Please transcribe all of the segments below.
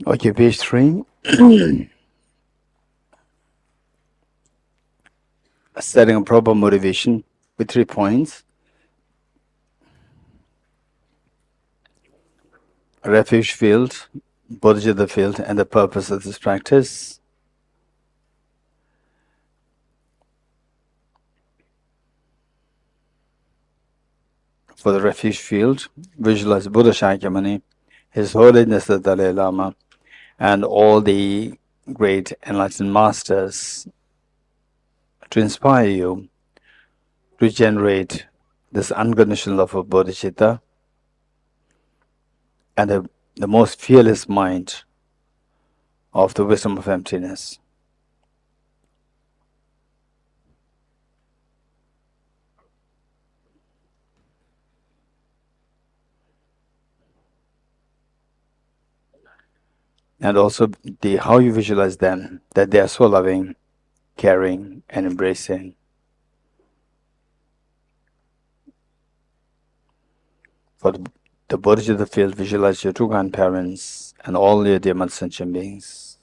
Okay, page 3. Setting a proper motivation with 3 points. Refuge field, Bodhicitta field, and the purpose of this practice. For the refuge field, visualize Buddha Shakyamuni, His Holiness the Dalai Lama, and all the great enlightened masters to inspire you to generate this unconditional love of bodhicitta and the most fearless mind of the wisdom of emptiness. And also how you visualize them, that they are so loving, caring, and embracing. For the bodhicitta field, visualize your two grandparents and all your dear mother sentient beings,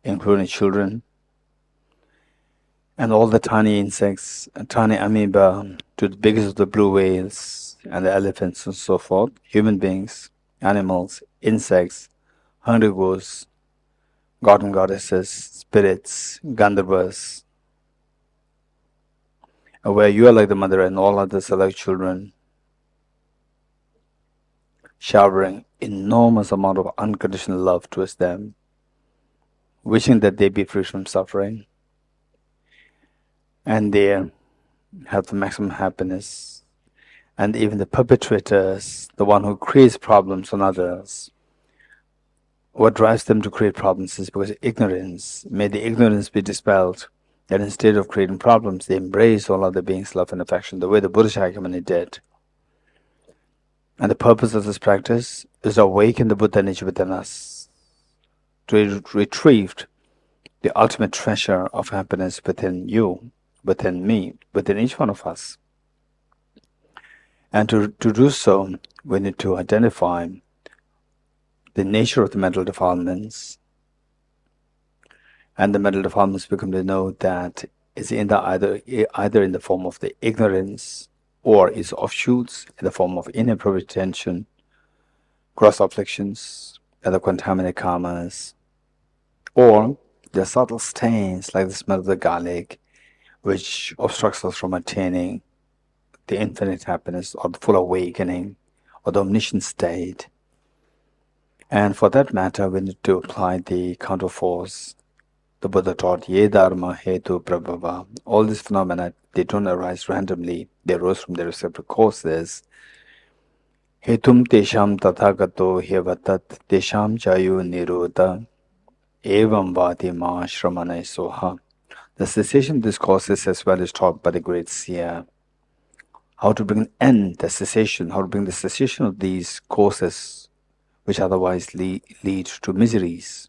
including children, and all the tiny insects, tiny amoeba, to the biggest of the blue whales and the elephants and so forth, human beings, animals, insects, hungry ghosts, god and goddesses, spirits, gandharvas, where you are like the mother and all others are like children, showering enormous amount of unconditional love towards them, wishing that they be free from suffering, and they have the maximum happiness. And even the perpetrators, the one who creates problems on others, what drives them to create problems is because ignorance. May the ignorance be dispelled, that instead of creating problems, they embrace all other beings' love and affection, the way the Buddha Shakyamuni did. And the purpose of this practice is to awaken the Buddha nature within us, to retrieve the ultimate treasure of happiness within you, within me, within each one of us. And to do so, we need to identify the nature of the mental defilements. And the mental defilements become to know that it's either in the form of the ignorance or its offshoots in the form of inappropriate attention, gross afflictions, and the contaminated karmas, or the subtle stains like the smell of the garlic, which obstructs us from attaining the infinite happiness or the full awakening or the omniscient state. And for that matter, we need to apply the counterforce. The Buddha taught, Ye Dharma Hetu Prabhava. All these phenomena, they don't arise randomly. They arose from their respective causes. Hetum tesham tathagato hevatat tesham chayu nirodha evam vati ma shramanai soha. The cessation of these causes as well is taught by the great seer. How to bring an end, the cessation, how to bring the cessation of these causes which otherwise lead to miseries.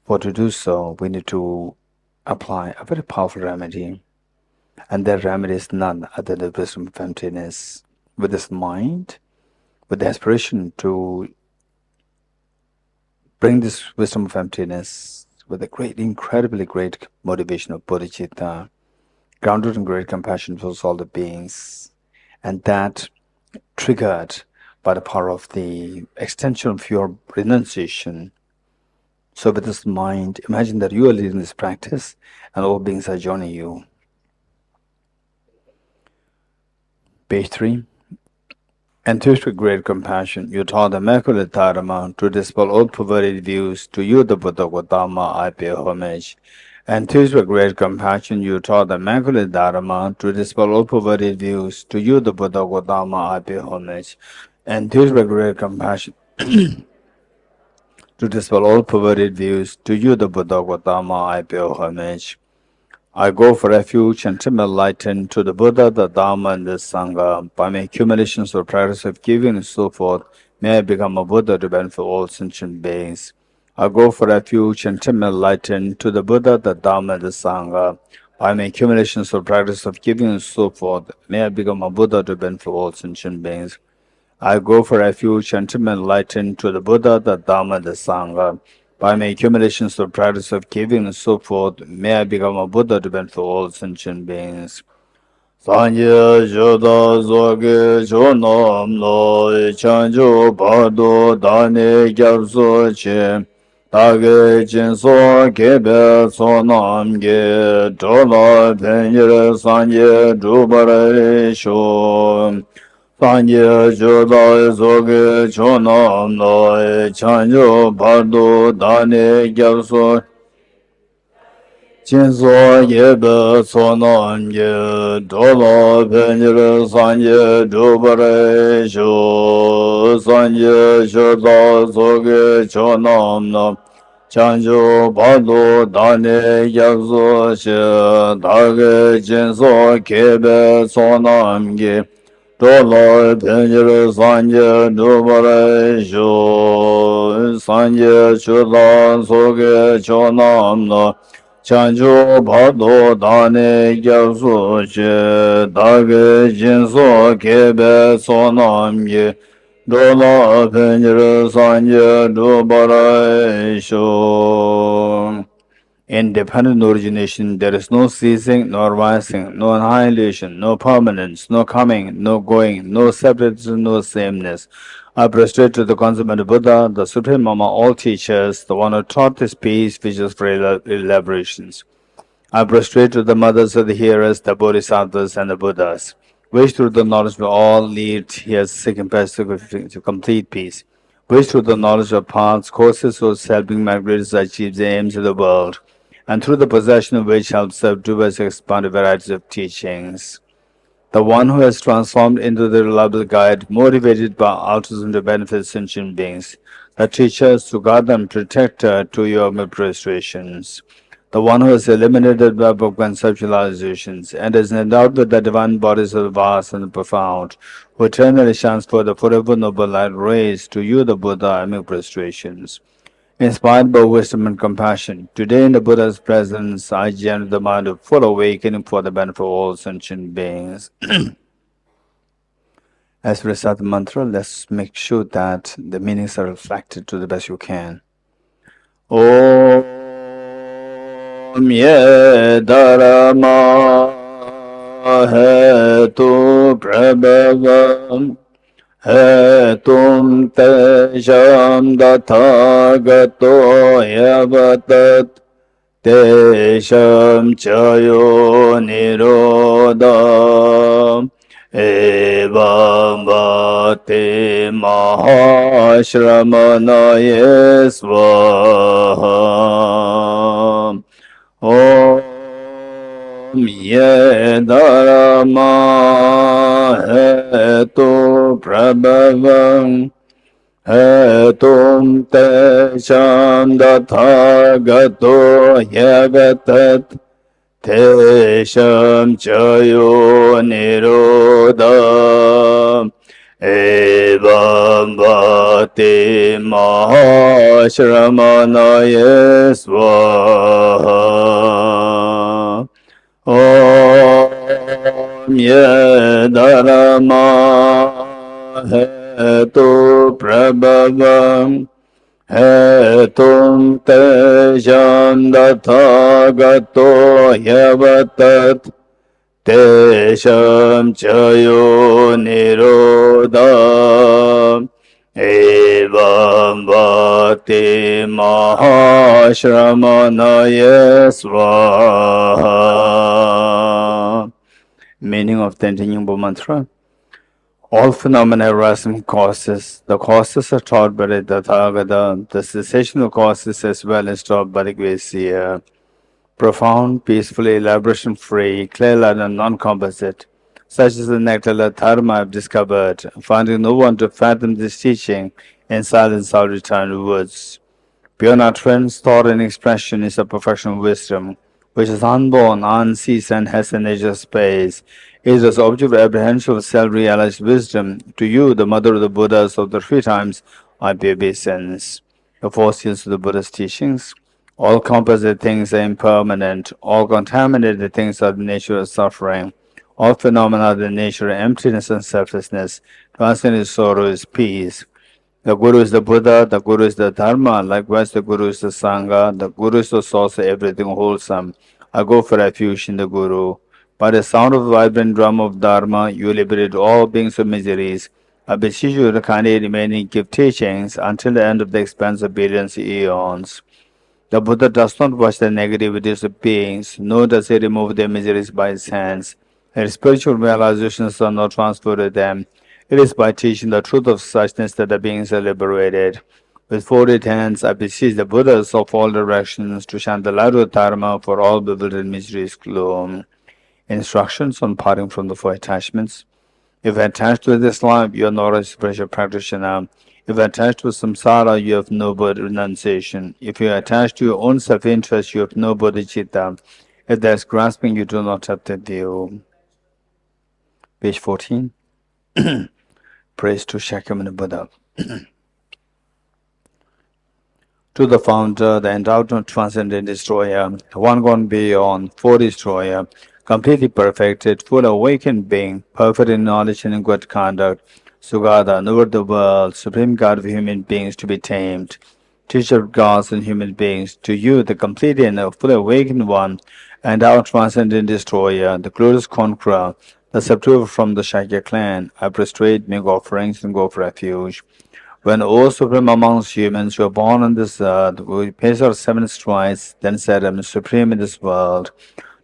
For to do so, we need to apply a very powerful remedy. And that remedy is none other than the wisdom of emptiness. With this mind, with the aspiration to bring this wisdom of emptiness with a great, incredibly great motivation of bodhicitta, grounded in great compassion towards all the beings, and that triggered by the power of the extension of your renunciation. So with this mind, imagine that you are leading this practice and all beings are joining you. Page 3. Enthused with great compassion, you taught the Immaculate Dharma to dispel all perverted views. To you, the Buddha Gautama, I pay homage. Enthused with great compassion, you taught the Immaculate Dharma to dispel all perverted views. To you, the Buddha Gautama, I pay homage. Enthused with great compassion, to dispel all perverted views. To you, the Buddha Gautama, I pay homage. I go for refuge and am enlightened to the Buddha, the Dharma, and the Sangha. By my accumulations or practice of giving and so forth, may I become a Buddha to benefit all sentient beings. I go for refuge and am enlightened to the Buddha, the Dharma, and the Sangha. By my accumulations or practice of giving and so forth, may I become a Buddha to benefit all sentient beings. I go for refuge and am enlightened to the Buddha, the Dhamma, the Sangha. By my accumulations of practice of giving and so forth, may I become a Buddha to benefit all sentient beings. Sanje Joda Zoge Chonam Lo Chanjo Bardo Dane Gyabso Che Tage Jinso Kebe Sonam Ge Tola Penjere Sanje Dubare Sho Sanje Joda Zoge Chonam Lo Chanjo Bardo Dane Gyabso Jinso Yebe Sonam Ye Dola Penjere Sanje Dubare Sho Sanje Shoda Soge Chonam Nam Chanjo Bado Dane Yapso She Dage Jinso Kebe Sonam Ge Dola Penjere Sanje Dubare Sho Sanje Shoda Soge Chonam Nam Chanjo Bado Dane Gyabso Che Dage Jinso Kebe Sonam Ye Dola Penjere Sanje Dubara Sho. Independent origination, there is no ceasing, no rising, no annihilation, no permanence, no coming, no going, no separateness, no sameness. I prostrate to the consummate Buddha, the Supreme Among all teachers, the one who taught this peace, which is for elaborations. I prostrate to the mothers of the hearers, the Bodhisattvas, and the Buddhas, which through the knowledge of all lead here seeking passage to complete peace, which through the knowledge of paths, courses, whose helping migrators achieve the aims of the world, and through the possession of which helps subdue to expand a variety of teachings. The one who has transformed into the reliable guide, motivated by altruism to benefit sentient beings, the teachers to guard and protector to your prostrations. The one who has eliminated the web of conceptualizations and is endowed with the divine bodies of the vast and the profound, who eternally shines for the forever noble light rays to you, the Buddha, amid prostrations. Inspired by wisdom and compassion, today in the Buddha's presence, I generate the mind of full awakening for the benefit of all sentient beings. As we recite the mantra, let's make sure that the meanings are reflected to the best you can. Om ye dharma hetu prabhavam hetum tesham dathagato yavatat tesham chayo nirodham evam bhakti mahashramanaye svaha. Om ye dharma hetu prabhavam hetum tesham dathagato yagatat tesham chayo nirodham evam bhakti mahashramanaye svaha. Om ye dharma hetu prabhavam hetum tesham dathagato yavatat tesham chayo nirodham evam bhakti mahashramanaye svaha. Meaning of the Nyingpo mantra. All phenomena arise from causes. The causes are taught by the Tathagata. The cessation of causes as well as taught by the Gaya. Profound, peaceful, elaboration-free, clear light and non-composite. Such is the nectar that Dharma I have discovered, finding no one to fathom this teaching. In silence I'll return to woods. Beyond utterance, thought and expression is a perfection of wisdom, which is unborn, unceased, and has a nature of space. It is the object of apprehension of self-realized wisdom. To you, the mother of the Buddhas of the three times, I pay obeisance. The four seals of the Buddha's teachings. All composite things are impermanent. All contaminated things are the nature of suffering. All phenomena of the nature of emptiness and selflessness. Transcendent sorrow is peace. The Guru is the Buddha, the Guru is the Dharma, likewise the Guru is the Sangha, the Guru is the source of everything wholesome. I go for refuge in the Guru. By the sound of the vibrant drum of Dharma, you liberate all beings of miseries. I beseech you to kindly remaining give teachings until the end of the expanse of billions of eons. The Buddha does not watch the negativities of beings, nor does he remove their miseries by his hands. His spiritual realizations are not transferred to them. It is by teaching the truth of suchness that the beings are liberated. With folded hands, I beseech the Buddhas of all directions to shine the light of Dharma for all bewildered miseries gloom. Instructions on parting from the four attachments. If attached to this life, you are not a spiritual practitioner. If attached to samsara, you have no renunciation. If you are attached to your own self-interest, you have no bodhicitta. If there is grasping, you do not have the view. Page 14. Praise to Shakyamuni Buddha. To the founder, the endowed transcendent destroyer, the one gone beyond, for destroyer, completely perfected, full awakened being, perfect in knowledge and in good conduct, Sugata, knower of the world, supreme God of human beings to be tamed, teacher of gods and human beings, to you, the complete and fully awakened one, and our transcendent destroyer, the glorious conqueror, the subduer from the Shakya clan, I prostrate, make offerings, and go for refuge. When, O Supreme amongst humans, you are born on this earth, we pace our 7 strides, then said, I am supreme in this world.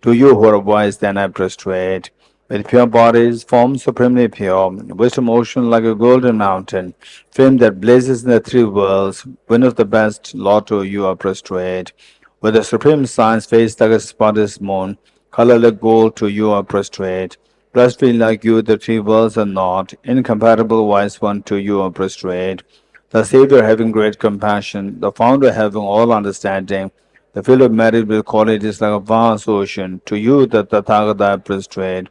To you who are wise, then I prostrate. With pure bodies, form supremely pure, wisdom ocean like a golden mountain, flame that blazes in the 3 worlds, winner of the best, Lord, to you are prostrate. With the supreme science, face like a spotless moon, color like gold, to you are prostrate. Blessed being like you, the 3 worlds are not, incompatible wise one, to you are prostrate. The Savior having great compassion, the Founder having all understanding, the field of merit with qualities like a vast ocean, to you the Tathagata I prostrate.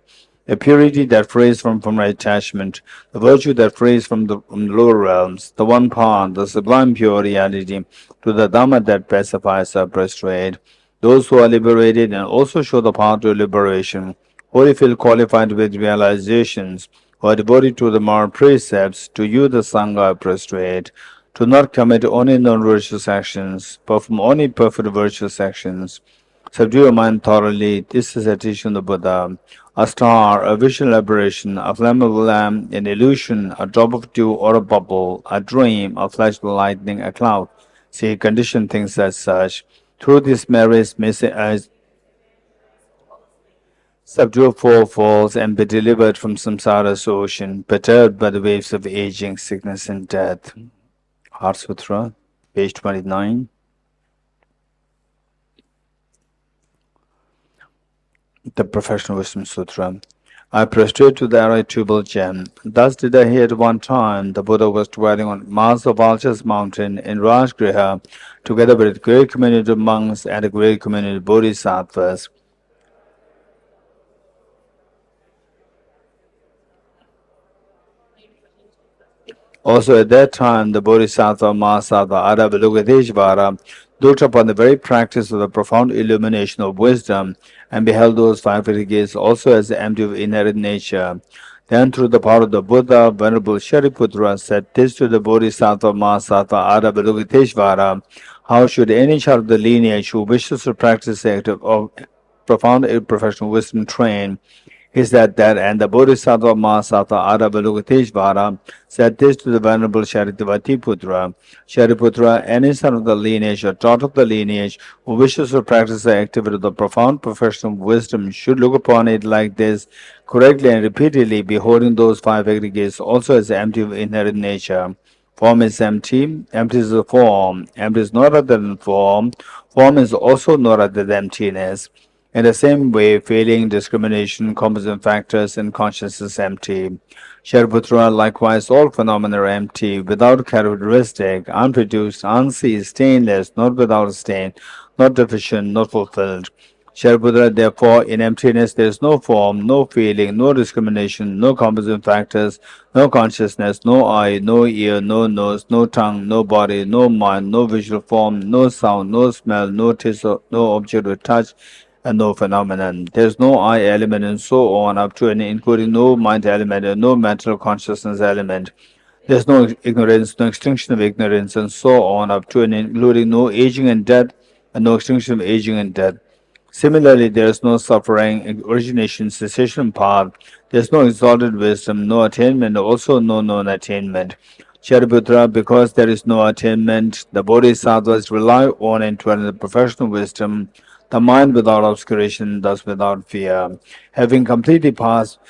The purity that frees from attachment, the virtue that frees from the lower realms, the one path, the sublime pure reality, to the Dhamma that pacifies I prostrate. Those who are liberated and also show the path to liberation, wholly feel qualified with realizations, who are devoted to the moral precepts, to you the Sangha I prostrate. To not commit only non-virtuous actions, perform only perfect virtuous actions. Subdue your mind thoroughly. This is a teaching of the Buddha. A star, a visual aberration, a flammable lamp, an illusion, a drop of dew or a bubble, a dream, a flash of lightning, a cloud. See, conditioned things as such. Through these merits, may subdue 4 falls and be delivered from samsara's ocean, perturbed by the waves of aging, sickness, and death. Heart Sutra, page 29. The Professional Wisdom Sutra. I prostrate to the irretrievable gem. Thus did I hear at one time the Buddha was dwelling on Mars of Vulture's mountain in Rajgriha, together with a great community of monks and a great community of bodhisattvas. Also at that time, the Bodhisattva Mahasattva Aravalokiteshvara looked upon the very practice of the profound illumination of wisdom and beheld those 5 gates also as empty of inherent nature. Then through the power of the Buddha, Venerable Shariputra said this to the Bodhisattva Mahasattva Aravalokiteshvara: how should any child of the lineage who wishes to practice the act of profound professional wisdom train? He said that, and the Bodhisattva Mahasattva Aravalokiteshvara said this to the Venerable Shariputra: Shariputra, any son of the lineage or daughter of the lineage who wishes to practice the activity of the profound professional wisdom should look upon it like this, correctly and repeatedly, beholding those 5 aggregates also as empty of inherent nature. Form is empty, empty is the form, empty is not other than form is also not other than emptiness. In the same way, feeling, discrimination, composite factors, and consciousness empty. Shariputra, likewise, all phenomena are empty, without characteristic, unproduced, unseen, stainless, not without stain, not deficient, not fulfilled. Shariputra, therefore, in emptiness there is no form, no feeling, no discrimination, no composite factors, no consciousness, no eye, no ear, no nose, no tongue, no body, no mind, no visual form, no sound, no smell, no taste, no object of touch, and no phenomenon. There's no I element and so on up to and including no mind element and no mental consciousness element. There's no ignorance, no extinction of ignorance, and so on up to and including no aging and death and no extinction of aging and death. Similarly, there is no suffering, origination, cessation path. There is no exalted wisdom, no attainment, also no non-attainment. Shariputra, because there is no attainment, the bodhisattvas rely on and dwell in the professional wisdom, the mind without obscuration, thus without fear. Having completely passed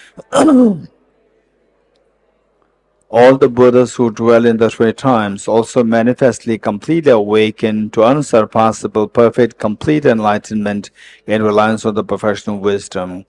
all the Buddhas who dwell in the three times also manifestly completely awaken to unsurpassable, perfect, complete enlightenment in reliance on the professional wisdom.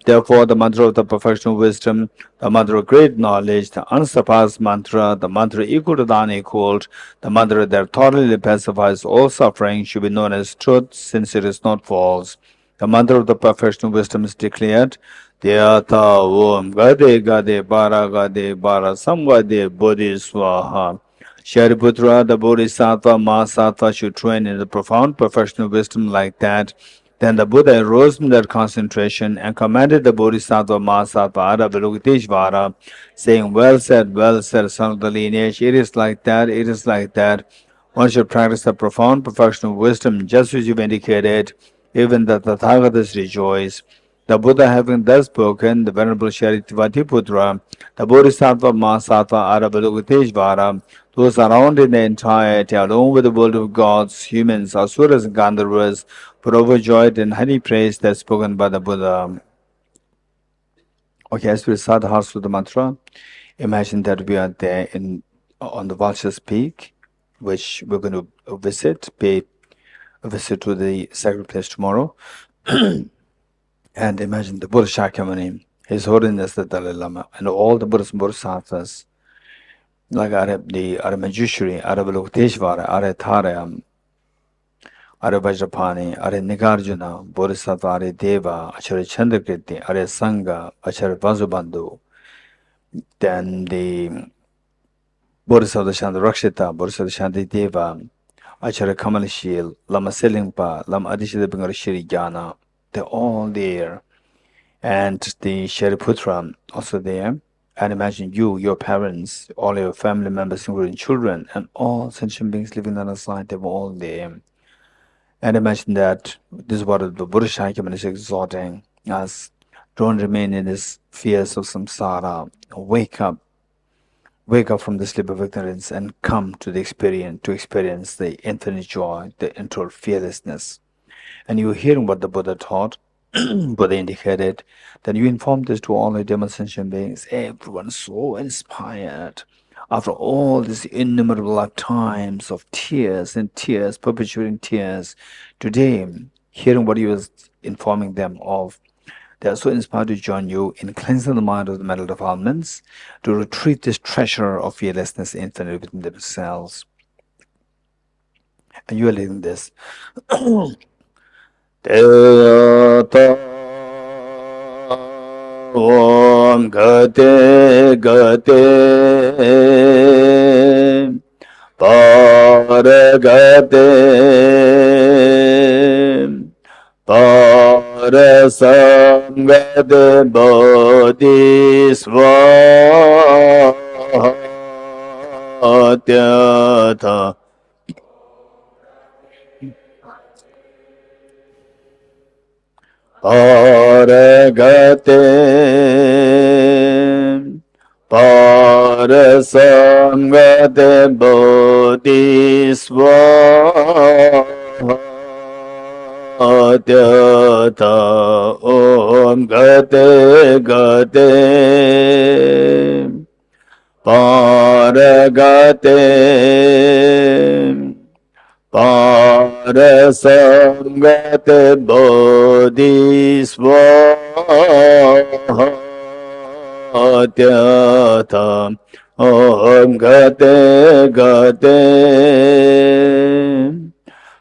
Therefore, the mantra of the professional wisdom, the mantra of great knowledge, the unsurpassed mantra, the mantra equal to the unequaled, the mantra that totally pacifies all suffering should be known as truth, since it is not false. The mantra of the professional wisdom is declared. Tyatha Om Gade Gade Bara Gade Bara Samgade Bodhi Swaha. Shariputra, the Bodhisattva, Mahasattva should train in the profound professional wisdom like that. Then the Buddha arose from that concentration and commanded the Bodhisattva, Mahasattva, Avalokiteshvara, saying, well said, son of the lineage, it is like that, it is like that. One should practice the profound professional wisdom just as you've indicated, even the Tathagatas rejoice. The Buddha having thus spoken, the Venerable Shariputra, the Bodhisattva, Mahasattva, Avalokiteshvara, those around in the entirety, along with the world of gods, humans, asuras, and gandharvas, were overjoyed and highly praised as spoken by the Buddha. Okay, as we recite the Harsutra mantra, imagine that we are there on the Vulture's Peak, which we're going to pay a visit to the sacred place tomorrow. And imagine the Buddha Shakyamuni, His Holiness the Dalai Lama, and all the Buddhas and Bodhisattvas, like Are Manjushri, Are Avalokiteshvara, Are Tharayam, Are Vajrapani, Are Nigarjuna, Bodhisattva, Are Deva, Acharya Chandrakirti, Are Sangha, Acharya Vasubandhu, then the Bodhisattva Shantarakshita, Bodhisattva Shantideva, Acharya Kamalashil, Lama Selingpa, Lama Adishidabhingar Shri Jnana, they're all there. And the Shariputra also there. And imagine you, your parents, all your family members, including children, and all sentient beings living on the side, they were all there. And imagine that this is what the Buddha Shakyamuni is exhorting us. Don't remain in this fears of samsara. Wake up from the sleep of ignorance and come to experience the infinite joy, the internal fearlessness. And you're hearing what the Buddha taught, Buddha indicated, then you inform this to all the demon sentient beings. Everyone is so inspired. After all these innumerable lifetimes of tears and tears, perpetuating tears, today, hearing what you was informing them of, they are so inspired to join you in cleansing the mind of the mental defilements, to retrieve this treasure of fearlessness infinite within themselves. And you are leading this. Tyatha Om Gate Gate Paragate Parasangade Bodhi Swaha Tyatha Paragate Parasangate Bodhi Swaha Tyatha Om Gate Gate Paragate Parasangate Bodhi Swaha Tyatha Om Gate Gate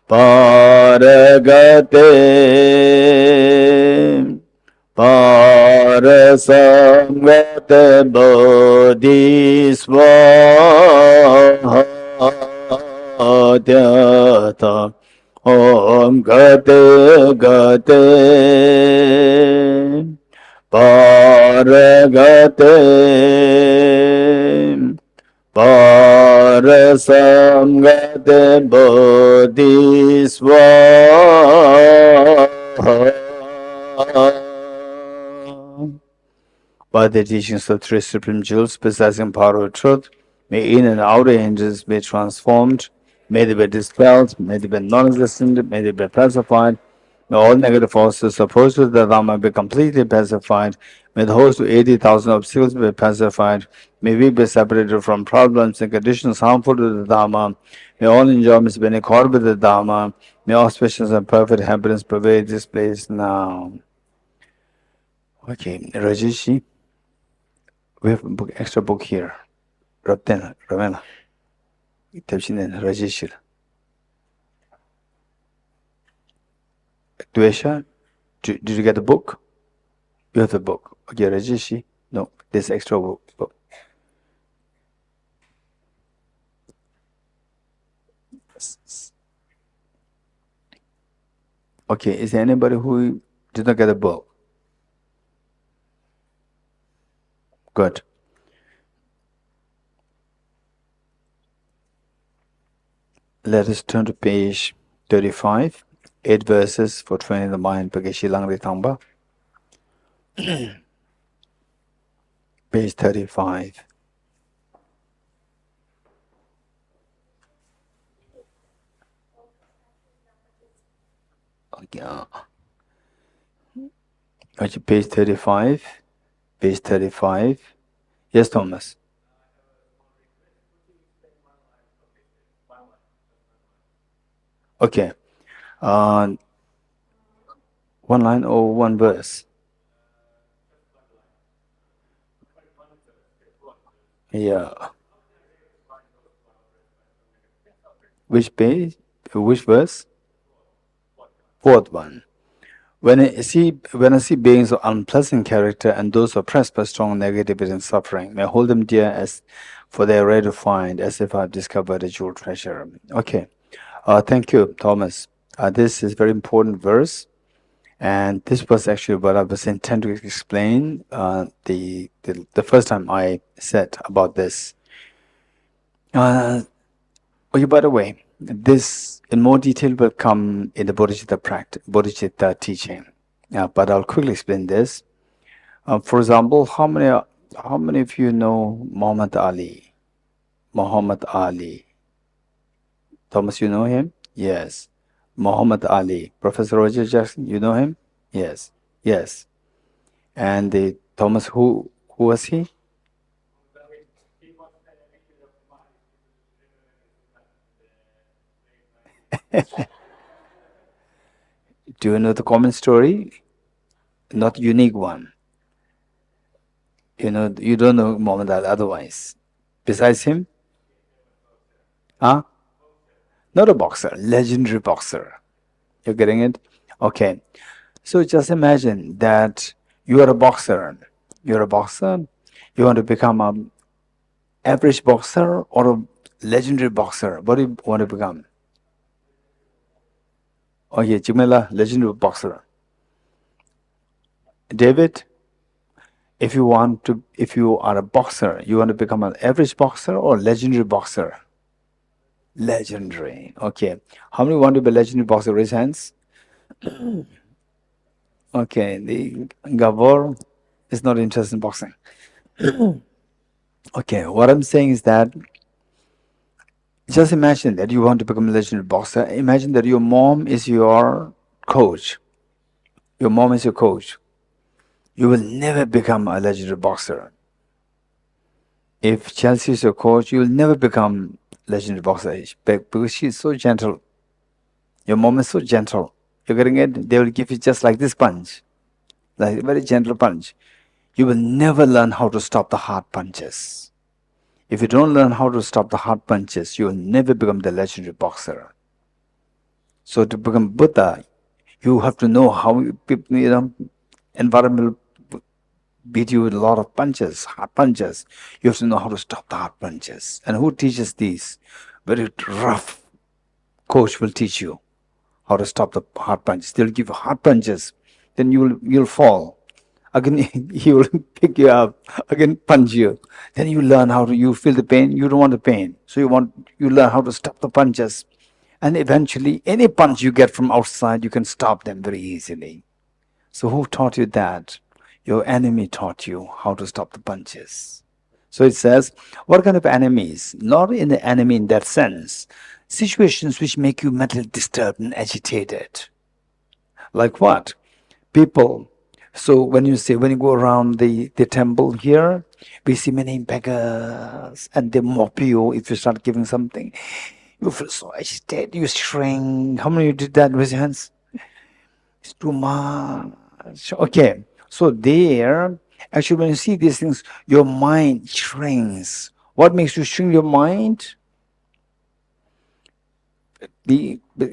Paragate Parasangate Bodhi Swaha Tyatha Om Gate Gate Paragate Parasamgate Bodhisvaha. By the teachings of three supreme jewels possessing power of truth, may in and outer angels be transformed, may they be dispelled, may they be non-existent, may they be pacified, may all negative forces opposed to the Lama be completely pacified, may the host of 80,000 obstacles be pacified, may we be separated from problems and conditions harmful to the Dharma, may all enjoyments be in accord with the Dharma, may auspicious and perfect happiness pervade this place now. Okay, Rajeshi. We have a book, extra book here. Ravena. Tepsinen Rajeshir. Dvesha, did you get the book? You have the book. Okay, Rajeshi. No, this extra book. Okay, is there anybody who did not get a book? Good. Let us turn to page 35. 8 verses for training the mind. Geshe Langri Thangba. Page 35. Okay, page 35. Page 35. Yes, Thomas. Okay. One line or one verse? Yeah. Which page? Which verse? Fourth one. When I see beings of unpleasant character and those oppressed by strong negativity and suffering, may I hold them dear as for they are ready to find, as if I have discovered a jewel treasure. Okay. Thank you, Thomas. This is a very important verse, and this was actually what I was intending to explain the first time I said about this. Okay, by the way, this in more detail will come in the Bodhicitta teaching, but I'll quickly explain this. For example, how many of you know Muhammad Ali? Muhammad Ali. Thomas, you know him? Yes. Muhammad Ali. Professor Roger Jackson, you know him? Yes. Yes. And Thomas, who was he? Do you know the common story? Not unique one. You don't know Muhammad Ali otherwise. Besides him? Huh? Not a boxer, legendary boxer. You're getting it? Okay. So just imagine that you are a boxer. You're a boxer. You want to become an average boxer or a legendary boxer. What do you want to become? Okay, Jimela, legendary boxer. David, if you are a boxer, you want to become an average boxer or legendary boxer? Legendary. Okay. How many want to be legendary boxer? Raise hands. Okay. The Gabor is not interested in boxing. Okay. What I'm saying is that just imagine that you want to become a legendary boxer. Imagine that your mom is your coach. Your mom is your coach. You will never become a legendary boxer. If Chelsea is your coach, you will never become legendary boxer because she is so gentle. Your mom is so gentle. You're getting it? They will give you just like this punch, like a very gentle punch. You will never learn how to stop the hard punches. If you don't learn how to stop the hard punches, you will never become the legendary boxer. So to become Buddha, you have to know how environment beat you with a lot of punches, hard punches. You have to know how to stop the hard punches. And who teaches these? Very rough coach will teach you how to stop the hard punches. They'll give you hard punches, then you'll fall. Again, he will pick you up, again punch you. Then you learn how to, you feel the pain, you don't want the pain. So you learn how to stop the punches. And eventually, any punch you get from outside, you can stop them very easily. So who taught you that? Your enemy taught you how to stop the punches. So it says, what kind of enemies? Not in the enemy in that sense. Situations which make you mentally disturbed and agitated. Like what? People. So when you go around the temple here, we see many beggars and they mock you if you start giving something. You feel so agitated, you shrink. How many of you did that with your hands? It's too much. Okay. So there, actually when you see these things, your mind shrinks. What makes you shrink your mind?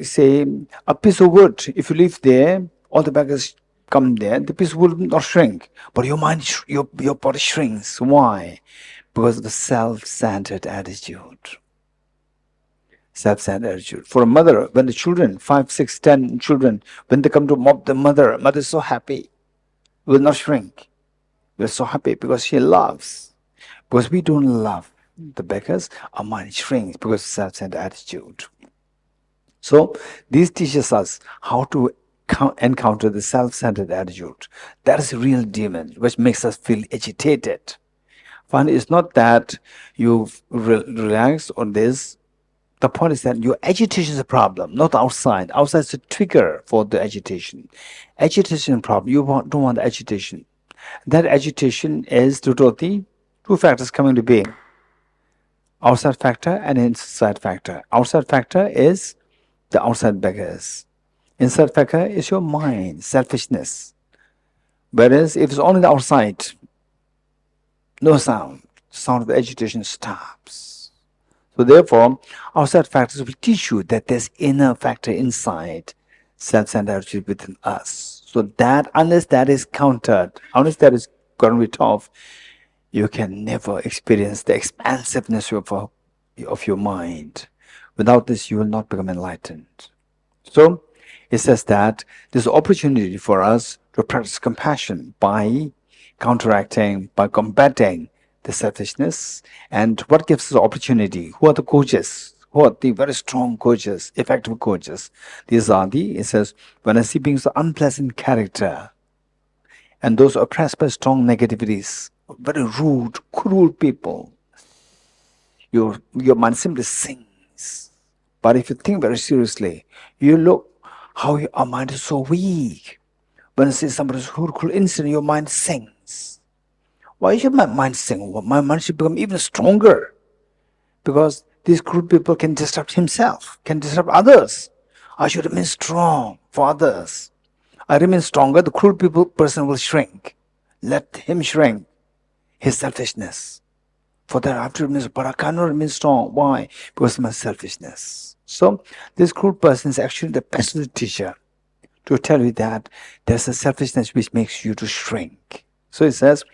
Say a piece of wood, if you leave there, all the beggars come there, the piece will not shrink, but your mind, your body shrinks. Why? Because of the self-centered attitude. Self-centered attitude. For a mother, when the children, 5, 6, 10 children, when they come to mob the mother is so happy, will not shrink. We're so happy because she loves. Because we don't love the beggars, our mind shrinks because of self-centered attitude. So this teaches us how to encounter the self-centered attitude. That is a real demon which makes us feel agitated. Finally, it's not that you relax on this. The point is that your agitation is a problem, not outside. Outside is a trigger for the agitation. Agitation problem, you don't want agitation. That agitation is due to the two factors coming to being. Outside factor and inside factor. Outside factor is the outside beggars. Inside factor is your mind, selfishness. Whereas if it's only the outside, no sound, the sound of the agitation stops. So therefore, outside factors will teach you that there's inner factor inside, self-centered attitude within us. So that, unless that is countered, unless that is gotten rid of, you can never experience the expansiveness of your mind. Without this, you will not become enlightened. So, it says that there's an opportunity for us to practice compassion by counteracting, by combating the selfishness. And what gives us the opportunity? Who are the coaches? Who are the very strong coaches, effective coaches? These are it says, when I see beings of unpleasant character and those oppressed by strong negativities, very rude, cruel people, your mind simply sinks. But if you think very seriously, you look how our mind is so weak. When you see somebody's cruel incident, your mind sinks. Why should my mind sink? My mind should become even stronger. Because these cruel people can disrupt himself, can disrupt others. I should remain strong for others. I remain stronger, the cruel person will shrink. Let him shrink. His selfishness. For that I have to remain, but I cannot remain strong. Why? Because of my selfishness. So this cruel person is actually the best teacher to tell you that there's a selfishness which makes you to shrink. So it says,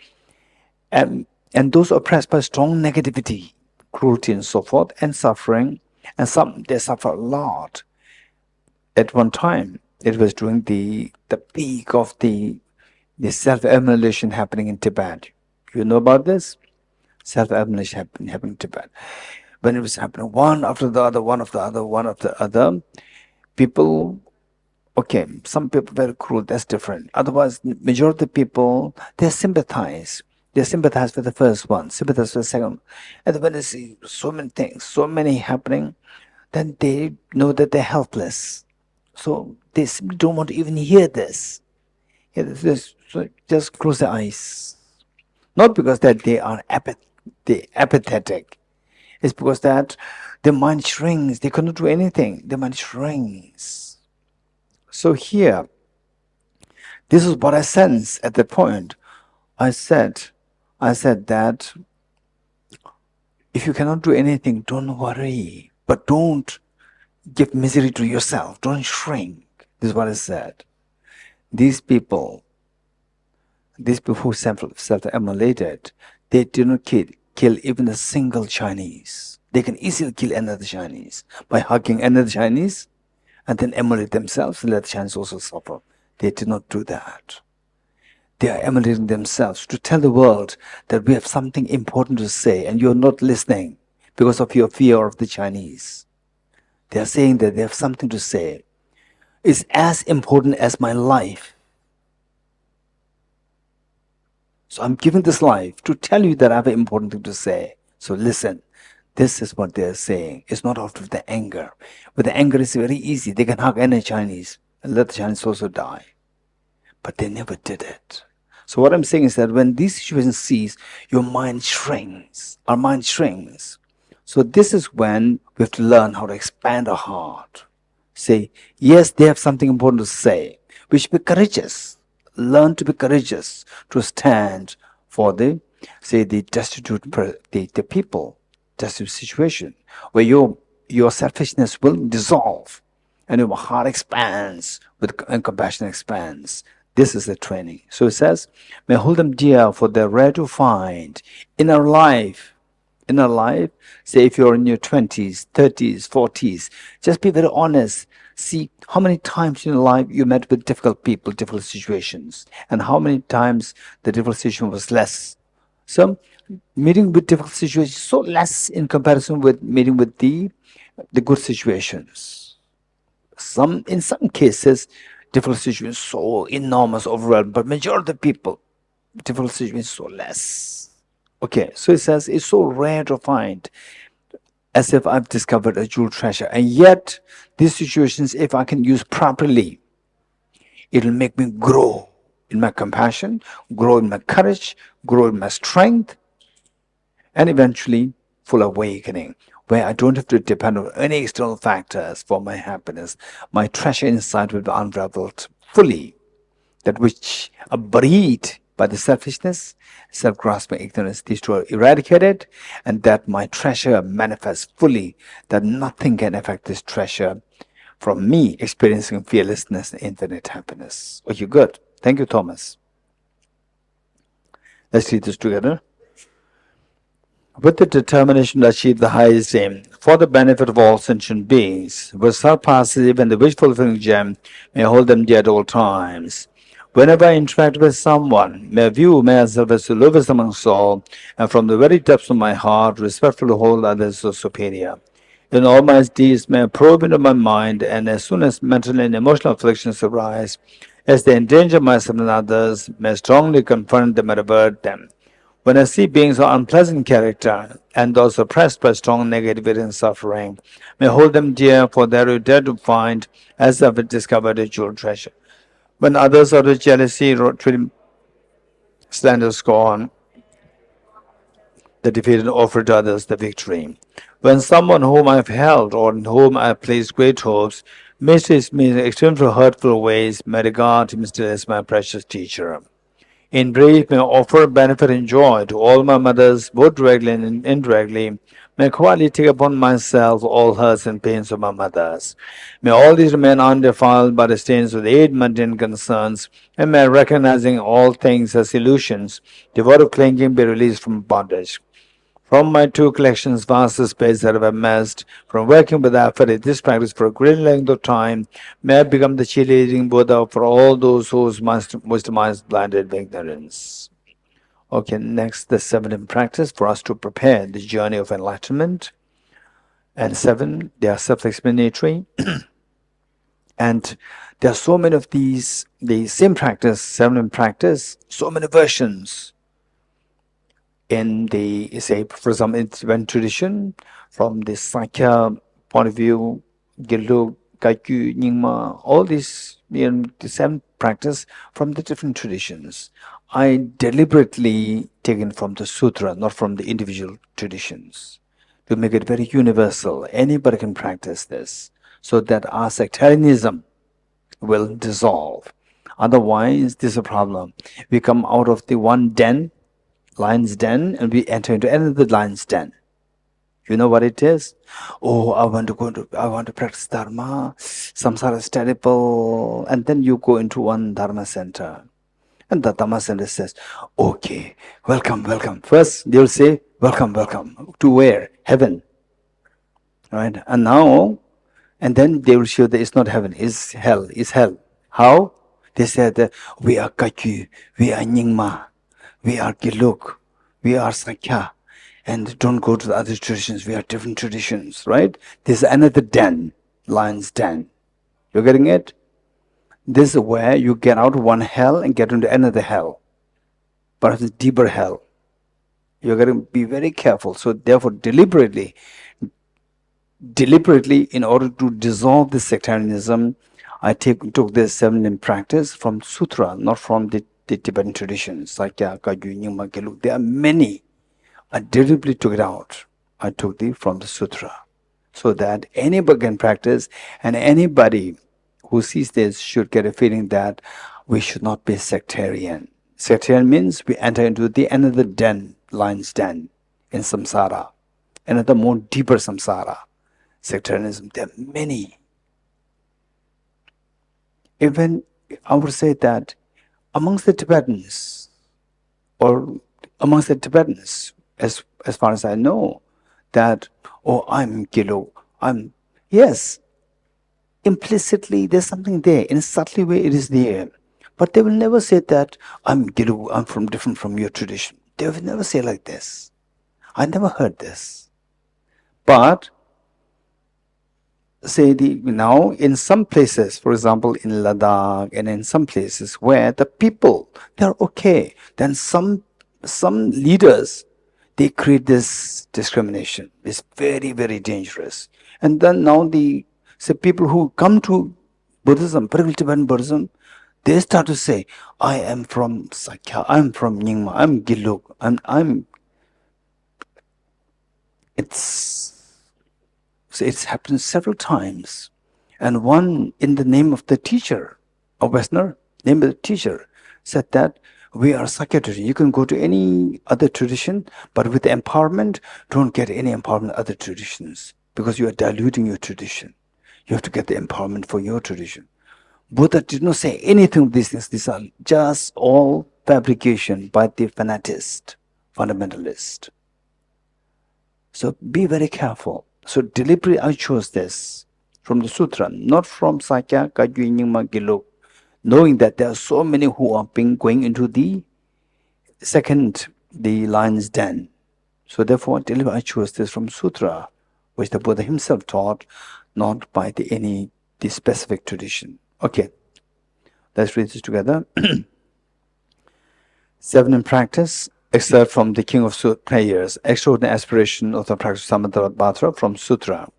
and those oppressed by strong negativity, cruelty and so forth, and suffering, and some they suffer a lot. At one time, it was during the peak of the self-immolation happening in Tibet. You know about this? Self-immolation happening in Tibet. When it was happening, one after the other, one after the other, people, okay, some people very cruel, that's different. Otherwise, majority of the people, they sympathize. They sympathize with the first one, sympathize with the second. And when they see so many things, so many happening, then they know that they're helpless. So they simply don't want to even hear this. So just close their eyes. Not because that they are apathetic. It's because that their mind shrinks. They cannot do anything. Their mind shrinks. So here, this is what I sense at that point. I said that if you cannot do anything, don't worry. But don't give misery to yourself. Don't shrink. This is what I said. These people who self-immolated, they do not kill even a single Chinese. They can easily kill another Chinese by hugging another Chinese. and then emulate themselves and let the Chinese also suffer. They did not do that. They are emulating themselves to tell the world that we have something important to say and you're not listening because of your fear of the Chinese. They are saying that they have something to say. It's as important as my life. So I'm giving this life to tell you that I have an important thing to say. So listen, this is what they're saying. It's not out of the anger. With the anger, it's very easy. They can hug any Chinese and let the Chinese also die. But they never did it. So what I'm saying is that when these situations cease, your mind shrinks. Our mind shrinks. So this is when we have to learn how to expand our heart. Say, yes, they have something important to say. We should be courageous. Learn to be courageous, to stand for the, say, the destitute, the people, destitute situation, where your selfishness will dissolve and your heart expands, and compassion expands. This is the training. So it says, may hold them dear, for they're rare to find in our life. In our life, say if you're in your 20s, 30s, 40s, just be very honest. See how many times in your life you met with difficult people, difficult situations, and how many times the difficult situation was less. So meeting with difficult situations so less in comparison with meeting with the good situations. In some cases, difficult situations so enormous, overwhelming, but majority of the people, difficult situations so less. Okay, so it says it's so rare to find, as if I've discovered a jewel treasure. And yet, these situations, if I can use properly, it'll make me grow in my compassion, grow in my courage, grow in my strength, and eventually full awakening, where I don't have to depend on any external factors for my happiness. My treasure inside will be unraveled fully, that which are buried by the selfishness, self-grasping, ignorance, these two are eradicated, and that my treasure manifests fully, that nothing can affect this treasure from me experiencing fearlessness and infinite happiness. Okay, good. Thank you, Thomas. Let's read this together. With the determination to achieve the highest aim for the benefit of all sentient beings, which surpasses even the wish-fulfilling gem, may hold them dear at all times. Whenever I interact with someone, may I view myself as the lowest amongst all, and from the very depths of my heart, respectfully hold others as superior. In all my deeds, may I probe into my mind, and as soon as mental and emotional afflictions arise, as they endanger myself and others, may I strongly confront them and avert them. When I see beings of unpleasant character, and those oppressed by strong negativity and suffering, may I hold them dear, for they are dear to find, as if it discovered a jewel treasure. When others out of jealousy, slander, scorn, the defeated offer to others the victory. When someone whom I have held or in whom I have placed great hopes mistreats me in extremely hurtful ways, may I regard him still as my precious teacher. In brief, may I offer benefit and joy to all my mothers, both directly and indirectly. May I quietly take upon myself all hurts and pains of my mothers. May all these remain undefiled by the stains of the eight mundane concerns, and may recognizing all things as illusions, devoid of clinging, be released from bondage. From my two collections, vast space that I've amassed, from working with effort in this practice for a great length of time, may I become the cheerleading Buddha for all those whose wisdom is blinded with ignorance. Okay, next, the 7 in practice for us to prepare the journey of enlightenment. And 7, they are self-explanatory. And there are so many of these, the same practice, 7 in practice, so many versions. In the, say, for example, in Tibetan tradition, from the Sakya point of view, Gelug, Kaikyu, Nyingma, all these, the same practice from the different traditions. I deliberately taken from the sutra, not from the individual traditions, to make it very universal. Anybody can practice this, so that our sectarianism will dissolve. Otherwise, this is a problem. We come out of the one den, lion's den, and we enter into another lion's den. You know what it is? Oh, I want to practice Dharma. Samsara is terrible. And then you go into one Dharma center. And the Dharma center says, okay, welcome, welcome. First, they'll say, welcome, welcome. To where? Heaven. Right? And now, And then they will show that it's not heaven, it's hell, it's hell. How? They said that we are Kakyu, we are Nyingma, we are Giluk, we are Sakya, and don't go to the other traditions, we are different traditions, right? There's another den, lion's den. You're getting it? This is where you get out of one hell and get into another hell, perhaps a deeper hell. You're going to be very careful. So therefore, deliberately, in order to dissolve this sectarianism, I took this 7 limb practice from Sutra, not from the Tibetan traditions. Sakya, Kagyu, Nyingma, Gelug. There are many. I deliberately took it out. I took it from the Sutra, so that anybody can practice, and anybody who sees this should get a feeling that we should not be sectarian. Sectarian means we enter into the another den, lion's den, in samsara, another more deeper samsara. Sectarianism, there are many. Even I would say that amongst the Tibetans, as far as I know, that, oh, I'm Gilo, yes, implicitly there's something there. In a subtle way it is there. But they will never say that, I'm Gilo, I'm different from your tradition. They will never say like this. I never heard this. But say now in some places, for example in Ladakh and in some places where the people, they're okay, then some leaders, they create this discrimination. It's very, very dangerous. And then now people who come to Buddhism, particularly Tibetan Buddhism, they start to say, I am from Sakya, I'm from Nyingma, I'm Giluk, it's happened several times. And one, in the name of the teacher, a Westerner, name of the teacher, said that we are Sakya tradition. You can go to any other tradition, but with empowerment, don't get any empowerment other traditions, because you are diluting your tradition. You have to get the empowerment for your tradition. Buddha did not say anything of these things. These are just all fabrication by the fanatist, fundamentalist. So be very careful. So deliberately I chose this from the sutra, not from Sakya, Kagyu, Nyingma, Gelug, knowing that there are so many who are going into the lion's den. So therefore, deliberately I chose this from sutra, which the Buddha himself taught, not by the specific tradition. Okay, let's read this together. 7 in practice. Excerpt from the King of Prayers, Extraordinary Aspiration of the Practice of Samatha from Sutra.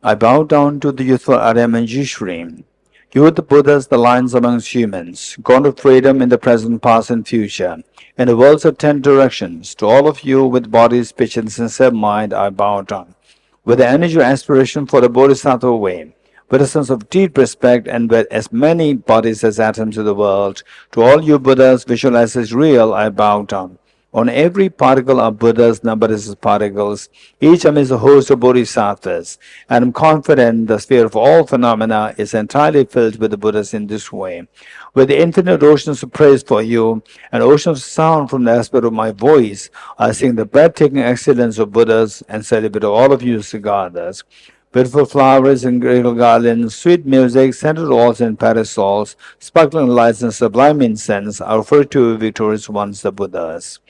I bow down to the youthful Arya Manjushri. You are the Buddhas, the lions amongst humans, gone to freedom in the present, past, and future, in the worlds of 10 directions. To all of you with body, speech, and sincere mind, I bow down. With the energy of aspiration for the Bodhisattva way, with a sense of deep respect, and with as many bodies as atoms of the world, to all you Buddhas visualized as real, I bow down. On every particle are Buddhas numbered as particles, each amidst a host of bodhisattvas, and I'm confident the sphere of all phenomena is entirely filled with the Buddhas in this way. With the infinite oceans of praise for you, and oceans of sound from the aspect of my voice, I sing the breathtaking excellence of Buddhas and celebrate all of you Siddharthas. Beautiful flowers and grateful garlands, sweet music, scented walls and parasols, sparkling lights and sublime incense are referred to victorious ones, the Buddhas.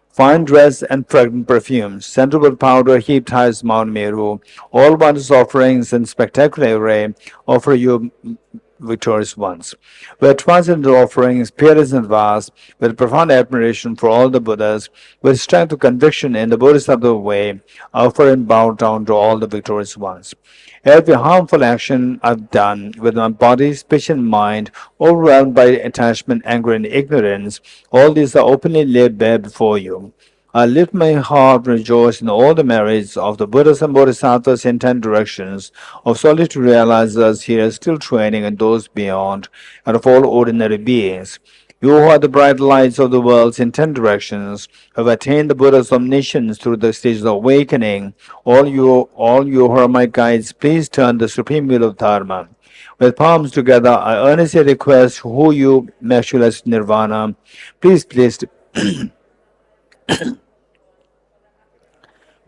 Fine dress and fragrant perfumes, sandalwood powder heaped high as Mount Meru, all wondrous offerings and spectacular array offer you victorious ones. With transcendental offerings, peerless and vast, with profound admiration for all the Buddhas, with strength of conviction in the Bodhisattva way, offer and bow down to all the victorious ones. Every harmful action I've done with my body, speech, and mind, overwhelmed by attachment, anger, and ignorance, all these are openly laid bare before you. I lift my heart, rejoice in all the merits of the Buddhas and Bodhisattvas in 10 directions, of solitary realizers here still training and those beyond, and of all ordinary beings. You who are the bright lights of the worlds in 10 directions, have attained the Buddha's omniscience through the stages of awakening. All you who are my guides, please turn the supreme wheel of Dharma. With palms together, I earnestly request who you actualize nirvana. Please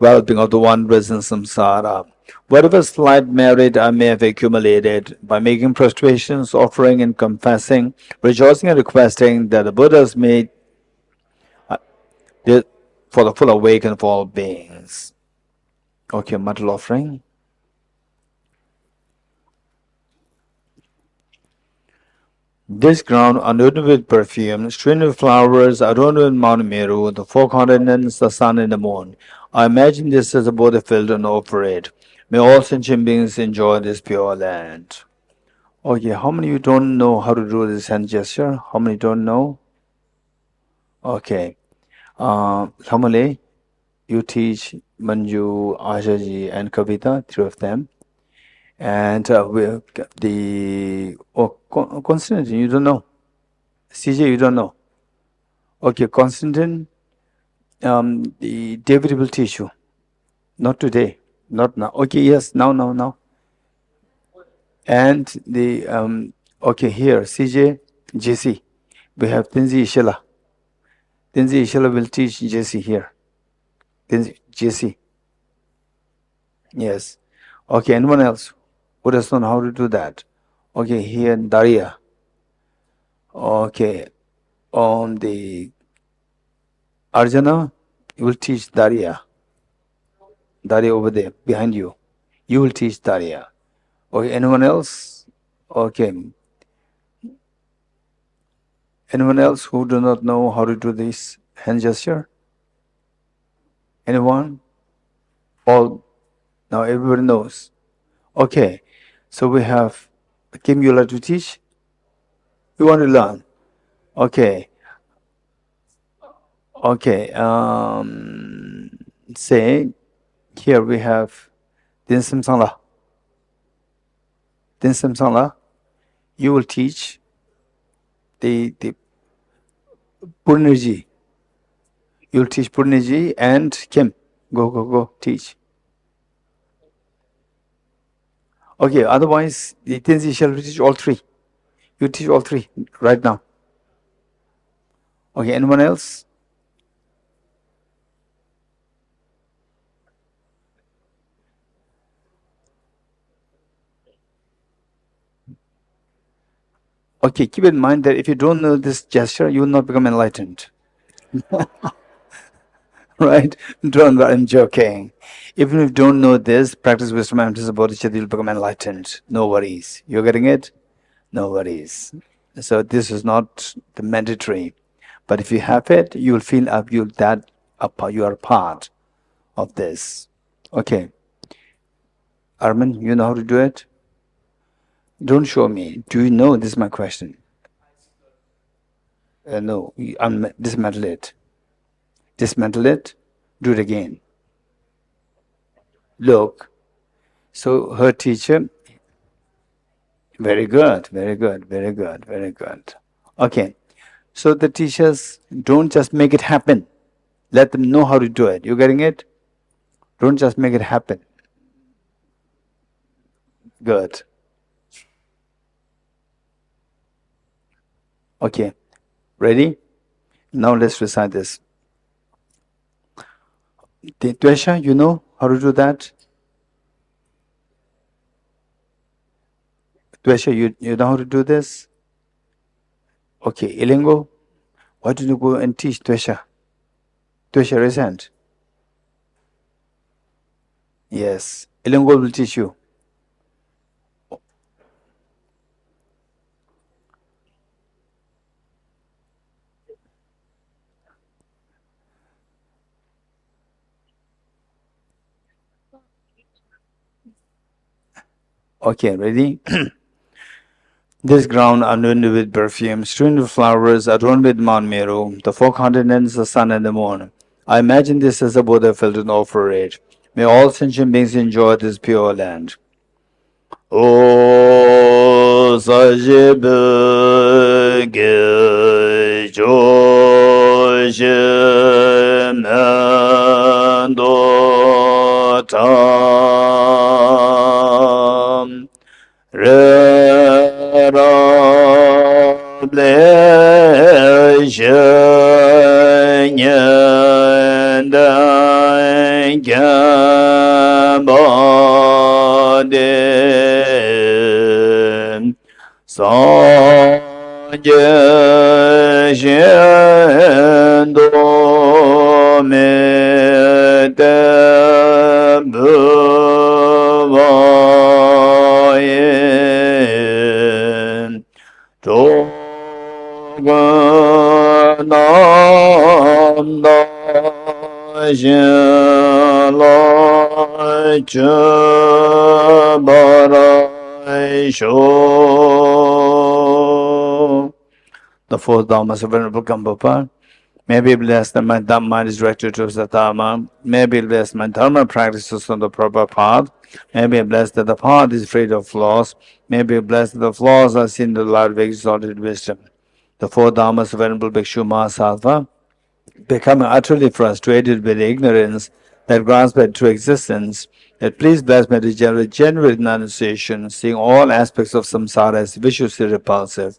well-being of the one risen samsara, Whatever slight merit I may have accumulated by making prostrations, offering and confessing, rejoicing and requesting that the Buddhas may do for the full awakening of all beings. Okay, material offering. This ground adorned with perfume, strewn with flowers, adorned with Mount Meru, the four continents, the sun and the moon. I imagine this as a Bodh field and offer it. May all sentient beings enjoy this pure land. Okay, how many of you don't know how to do this hand gesture? How many don't know? Okay. Thamale, you teach Manju, Ashaji, and Kavita, three of them. And Constantine, you don't know. CJ, you don't know. Okay, Constantine, the David will teach you. Not today, not now. Okay, yes, now. And okay, here, CJ, JC, we have Tinzi Ishila. Tinzi Ishila will teach JC here. Tinzi, JC. Yes. Okay, anyone else who does not know how to do that? Okay, here, Daria. Okay, on the Arjuna, you will teach Daria. Daria over there, behind you. You will teach Daria. Okay, anyone else? Okay. Anyone else who do not know how to do this hand gesture? Anyone? All? Now everybody knows. Okay. So we have Kim, you like to teach? You want to learn? Okay. Okay. Say, here we have Dinsam Sangla. Dinsam Sangla, you will teach the Purnaji. You'll teach Purnaji and Kim. Go, teach. Okay, otherwise, the Tenzi shall teach all three. You teach all three right now. Okay, anyone else? Okay, keep in mind that if you don't know this gesture, you will not become enlightened. Right? Don't worry, I'm joking. Even if you don't know this, practice wisdom and bodhicitta, you'll become enlightened. No worries. You're getting it? No worries. So this is not the mandatory. But if you have it, you'll feel you are part of this. Okay. Armin, you know how to do it? Don't show me. Do you know? This is my question. No, dismantle it. Dismantle it. Do it again. Look. So her teacher. Very good. Okay. So the teachers don't just make it happen. Let them know how to do it. You getting it? Don't just make it happen. Good. Okay. Ready? Now let's recite this. Dvesha, you know how to do that? Dvesha, you know how to do this? Okay. Ilingo, why don't you go and teach Dvesha? Dvesha, raise hand. Yes. Ilingo will teach you. Okay, ready? This ground adorned with perfume, strewn with flowers, adorned with Mount Meru, the four continents, the sun and the moon. I imagine this as a Buddha filled and offer it. May all sentient beings enjoy this pure land. O Sajibe Ge Geshe Mendo Tam Venerable Geshe de Geshe do me te bvaye nam da la che barai sho. The fourth Dharma of Venerable Gambapa. May be blessed that my mind is directed towards the Dharma. May be blessed my Dharma practices on the proper path. May be blessed that the path is free of flaws. May be blessed that the flaws are seen in the light of exalted wisdom. The four Dharmas of Venerable Bhikshu Mahasattva. Becoming utterly frustrated with ignorance that grasps at true existence, that please bless me to generate genuine renunciation, seeing all aspects of samsara as viciously repulsive.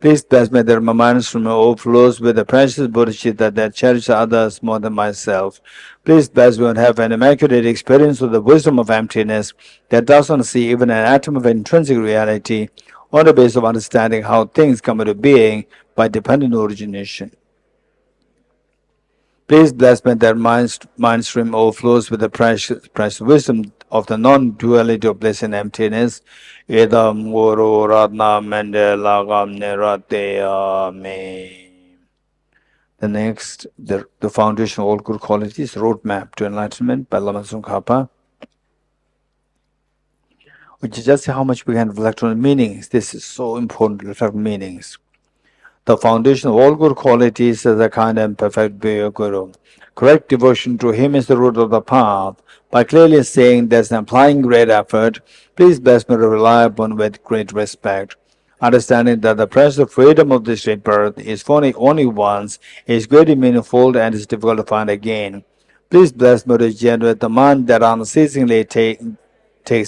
Please bless me that my mind from overflows with the precious bodhicitta that cherishes others more than myself. Please bless me and have an immaculate experience of the wisdom of emptiness that does not see even an atom of intrinsic reality on the basis of understanding how things come into being by dependent origination. Please bless me that mind stream overflows with the precious wisdom of the non-duality of bliss and emptiness. Edam Guru Ratna Mende Lagam Nirate Me. The next, the foundation of all good qualities, roadmap to enlightenment by Lama Tsongkhapa. Which is just how much we can reflect on meanings. This is so important to reflect on meanings. The foundation of all good qualities is the kind and perfect Guru. Correct devotion to him is the root of the path. By clearly saying there's an applying great effort, please bless me to rely upon with great respect. Understanding that the precious freedom of this rebirth is for only once, is greatly meaningful and is difficult to find again. Please bless me to generate the mind that unceasingly takes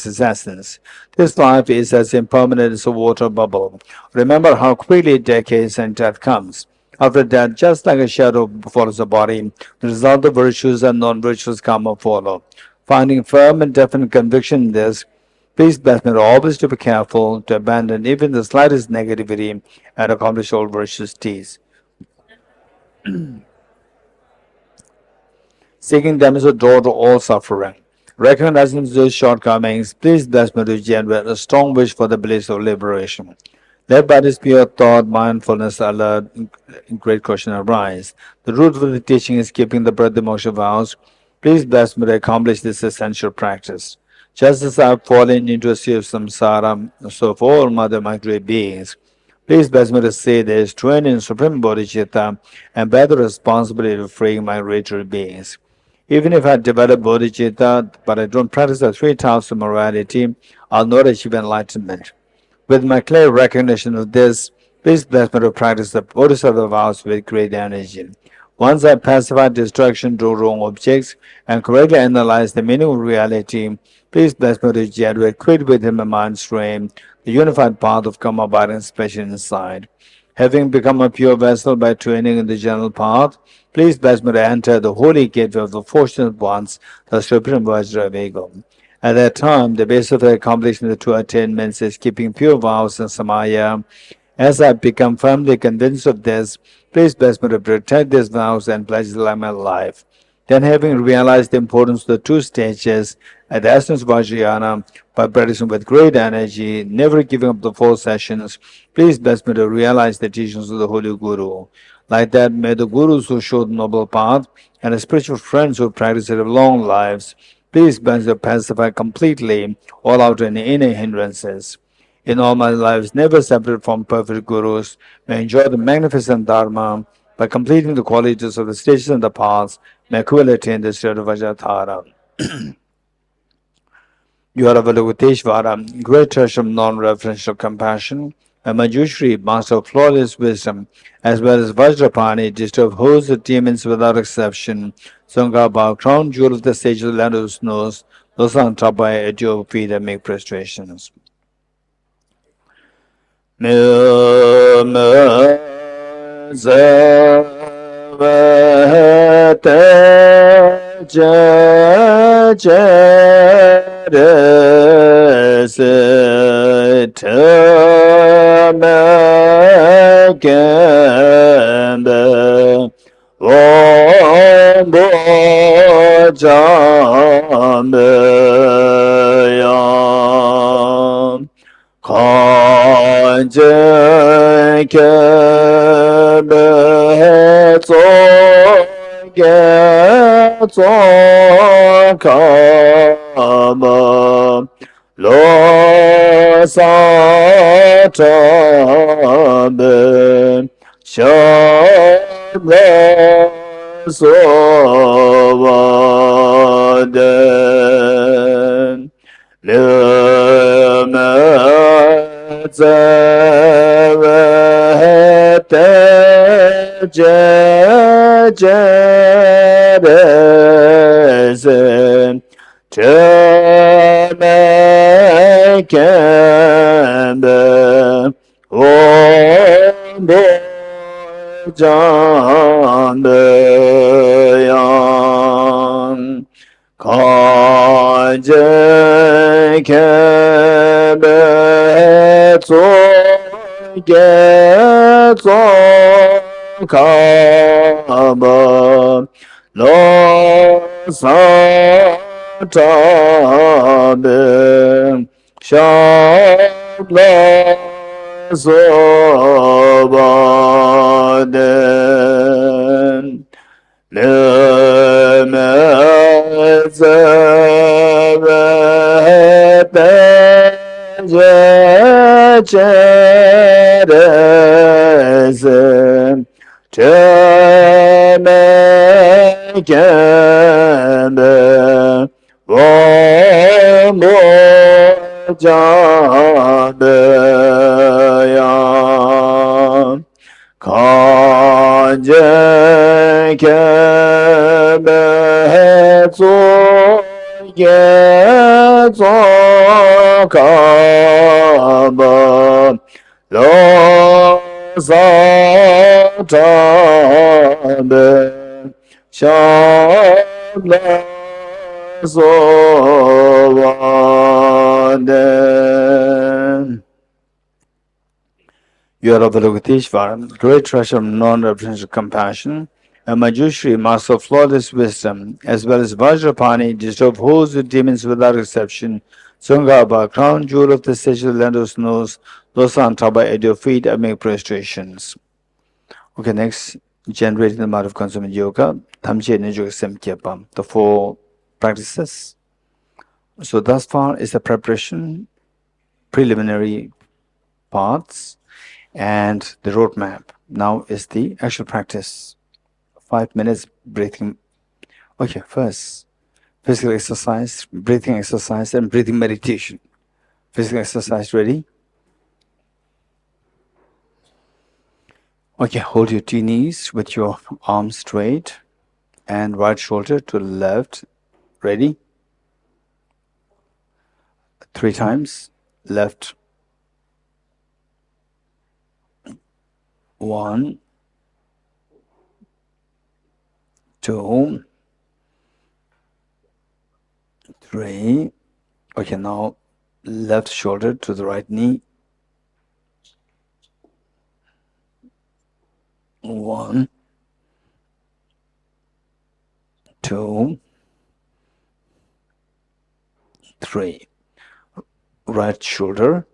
its essence. This life is as impermanent as a water bubble. Remember how quickly decays and death comes. After death, just like a shadow follows the body, the result of virtues and non-virtues come or follow. Finding firm and definite conviction in this, please bless me always to be careful, to abandon even the slightest negativity and accomplish all virtuous deeds. Seeking them is a door to all suffering. Recognizing those shortcomings, please bless me to generate a strong wish for the bliss of liberation. Let by this pure thought, mindfulness, alert, great question arise. The root of the teaching is keeping the birth moksha vows. Please bless me to accomplish this essential practice. Just as I have fallen into a sea of samsara, so for all mother migratory beings, please bless me to say this, train in supreme bodhicitta, and bear the responsibility of freeing migratory beings. Even if I develop bodhicitta, but I don't practice the three types of morality, I'll not achieve enlightenment. With my clear recognition of this, please bless me to practice the bodhisattva vows with great energy. Once I pacify distraction to wrong objects and correctly analyze the meaning of reality, please bless me to generate quick within my mind stream the unified path of karma abiding special insight. Having become a pure vessel by training in the general path, please bless me to enter the holy gateway of the fortunate ones, the Supreme Vajrayana. At that time, the base of accomplishing the two attainments is keeping pure vows and samaya. As I become firmly convinced of this, please bless me to protect these vows and pledge my life. Then, having realized the importance of the two stages at the essence of Vajrayana, by practicing with great energy, never giving up the 4 sessions, please bless me to realize the teachings of the Holy Guru. Like that, may the Gurus who showed the noble path and the spiritual friends who practice it of long lives, please bless me to pacify completely all outer and inner hindrances. In all my lives, never separate from perfect Gurus, may enjoy the magnificent Dharma by completing the qualities of the stages and the paths, may quickly attain the state of Vajratara. You are Avalokiteshvara, great treasure of non-referential compassion, and Manjushri, master of flawless wisdom, as well as Vajrapani, disturb hosts of demons without exception, Tsongkhapa, crown jewel of the sage of the land of snows, those on top by at your feet and make prostrations. You are Avalokiteshvara, great treasure of non-referential compassion, and Manjushri, master of flawless wisdom, as well as Vajrapani, disturb hosts with demons without exception, Sungaba, crown jewel of the sage of Landos nose, Losan Taba at your feet and make prostrations. Okay, next, generating the mind of consummate yoga, Tamche Nijoga Semkyapam, the four practices. So thus far is the preparation, preliminary parts, and the roadmap. Now is the actual practice. 5 minutes breathing. Okay, first, physical exercise, breathing exercise, and breathing meditation. Physical exercise ready? Okay, hold your two knees with your arms straight and right shoulder to the left. Ready? 3 times. Left. 1, 2, 3. Okay, now left shoulder to the right knee. 1, 2, 3. Right shoulder.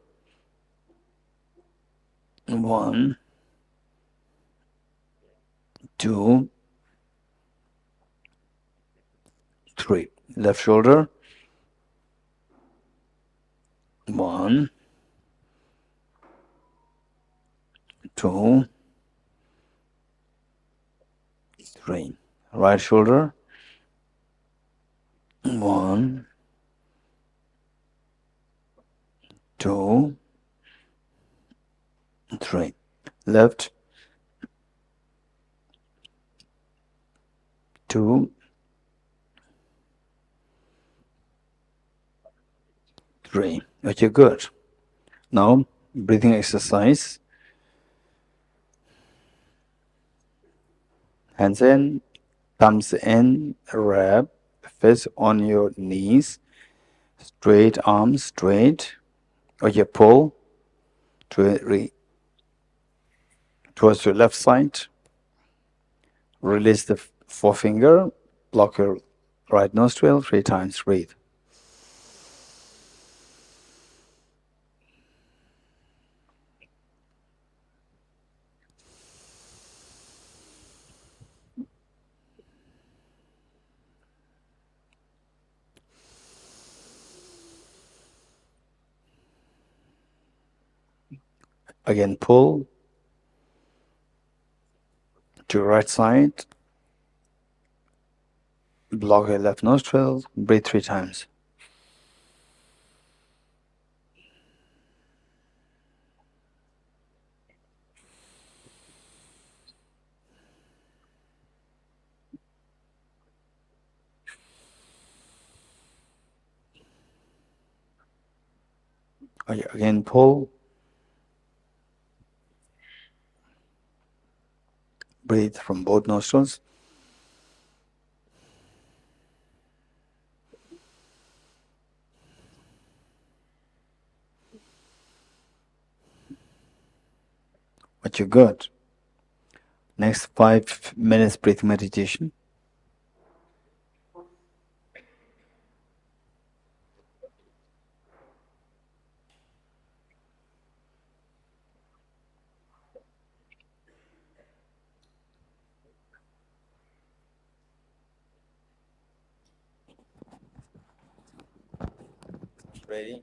1, 2, 3. Left shoulder. 1, 2, 3. Right shoulder. 1, 2, 3. Left. 2, 3. Okay, good. Now, breathing exercise. Hands in, thumbs in, wrap, fist on your knees, straight arms straight, or you pull towards your left side. Release the forefinger, block your right nostril 3 times, breathe. Again, pull to your right side, block your left nostril, breathe 3 times. Again, pull, breathe from both nostrils. But you're good. Next 5 minutes breathing meditation. Ready?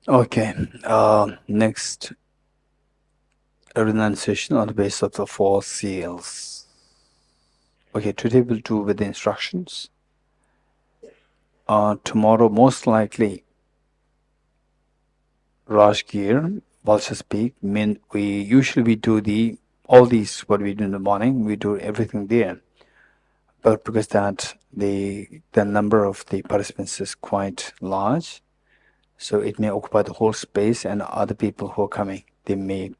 Okay, next, a renunciation on the basis of the four seals. Okay, today we'll do with the instructions. Tomorrow, most likely, Rajgir, Vulture's Peak. We do all these what we do in the morning. We do everything there, but because that the number of the participants is quite large, so it may occupy the whole space, and other people who are coming, they may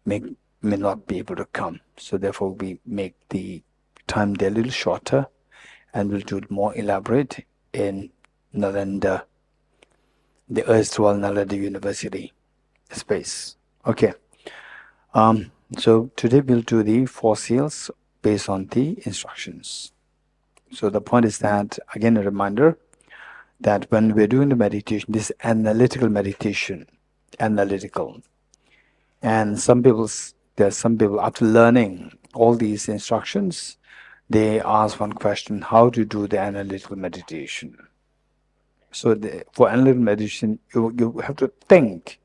may not be able to come. So therefore, we make the time there a little shorter, and we'll do it more elaborate in Nalanda, the erstwhile Nalanda University space. Okay. So today we'll do the four seals based on the instructions. So the point is that, again, a reminder that when we're doing the meditation, this analytical meditation, analytical. And there's some people, after learning all these instructions, they ask one question: how to do the analytical meditation? So for analytical meditation, you have to think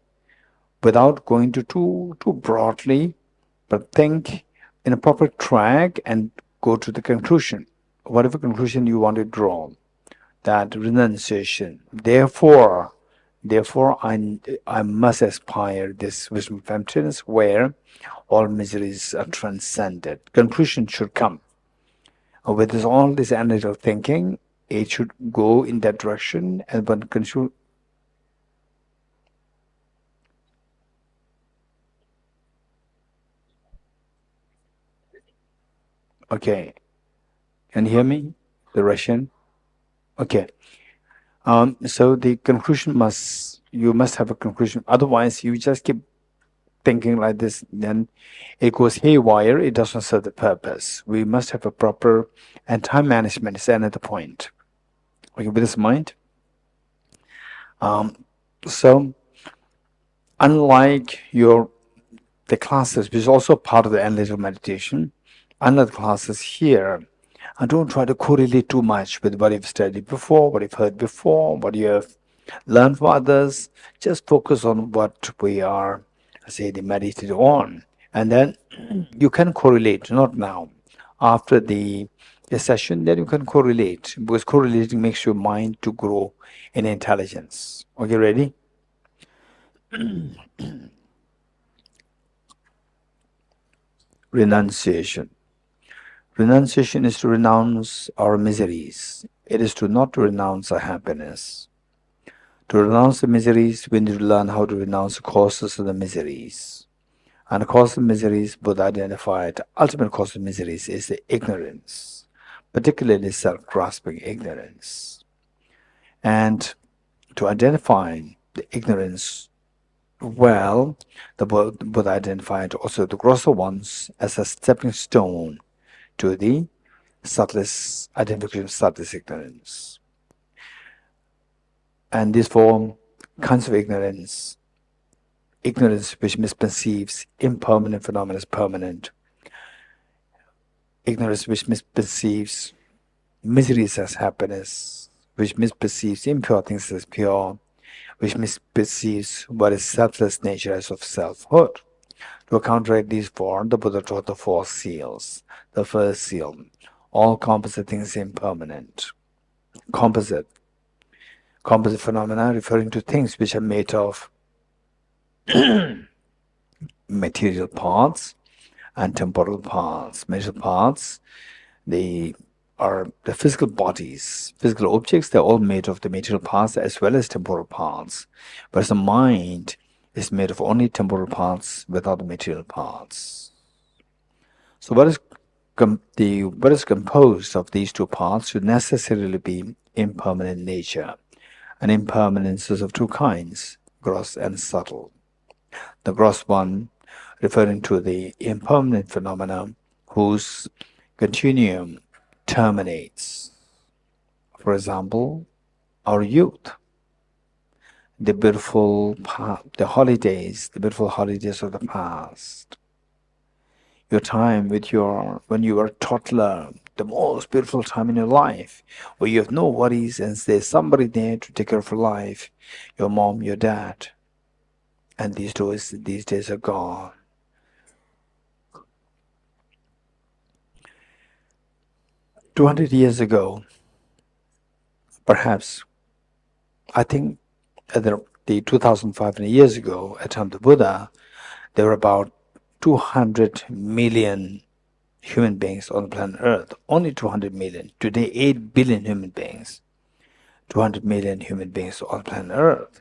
without going to too broadly, but think in a proper track and go to the conclusion, whatever conclusion you want to draw. That renunciation. Therefore, I must aspire this wisdom of emptiness where all miseries are transcended. Conclusion should come. With all this analytical thinking, it should go in that direction, and when conclusion. Okay, can you hear me? The Russian. Okay. So the conclusion you must have a conclusion. Otherwise, you just keep thinking like this, then it goes haywire. It doesn't serve the purpose. We must have a proper, and time management is another point. Okay, with this mind. So unlike the classes, which is also part of the analytical meditation, unlike the classes here, and don't try to correlate too much with what you've studied before, what you've heard before, what you have learned from others. Just focus on what we are, say, the meditate on. And then you can correlate, not now. After the session, then you can correlate, because correlating makes your mind to grow in intelligence. Okay, ready? Renunciation. Renunciation is to renounce our miseries. It is to not to renounce our happiness. To renounce the miseries, we need to learn how to renounce the causes of the miseries. And the cause of miseries, Buddha identified, ultimate cause of miseries is the ignorance, particularly self-grasping ignorance. And to identify the ignorance well, the Buddha identified also the grosser ones as a stepping stone to the subtlest identification of subtlest ignorance. And these four kinds of ignorance which misperceives impermanent phenomena as permanent, ignorance which misperceives miseries as happiness, which misperceives impure things as pure, which misperceives what is selfless nature as of selfhood. To counteract these four, the Buddha taught the four seals. The first seal: all composite things impermanent. Composite phenomena referring to things which are made of material parts and temporal parts. Material parts, they are the physical bodies, physical objects. They're all made of the material parts as well as temporal parts. Whereas the mind is made of only temporal parts without the material parts. So what is composed of these two parts should necessarily be impermanent nature. And impermanence is of two kinds, gross and subtle. The gross one referring to the impermanent phenomena whose continuum terminates. For example, our youth, the beautiful holidays of the past, your time when you were a toddler, the most beautiful time in your life, where you have no worries and there's somebody there to take care of your life, your mom, your dad. And these days are gone. "200 years ago, perhaps, I think the 2,500 years ago, at the time of the Buddha, there were about 200 million human beings on the planet Earth. Only 200 million. Today, 8 billion human beings. 200 million human beings on the planet Earth.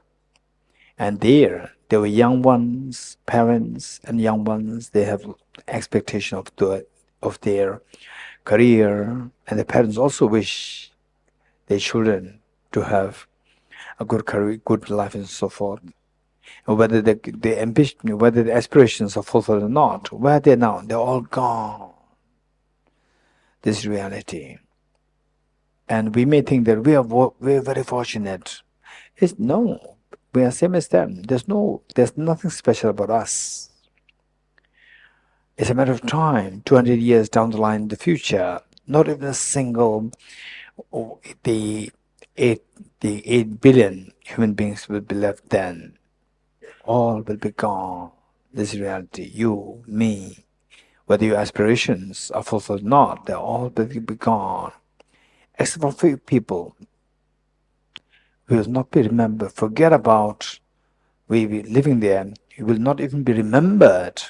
And there were young ones, parents and young ones. They have expectation of their career, and the parents also wish their children to have a good career, good life, and so forth. And whether the ambition, whether the aspirations are fulfilled or not, where they're now, they're all gone. This is reality. And we may think that we're very fortunate. No, we are same as them. There's nothing special about us. It's a matter of time. 200 years down the line in the future, not even a single the 8 billion human beings will be left then. All will be gone. This is reality. You, me, whether your aspirations are fulfilled or not, they all will be gone. Except for a few people who will not be remembered. Forget about we living there. You will not even be remembered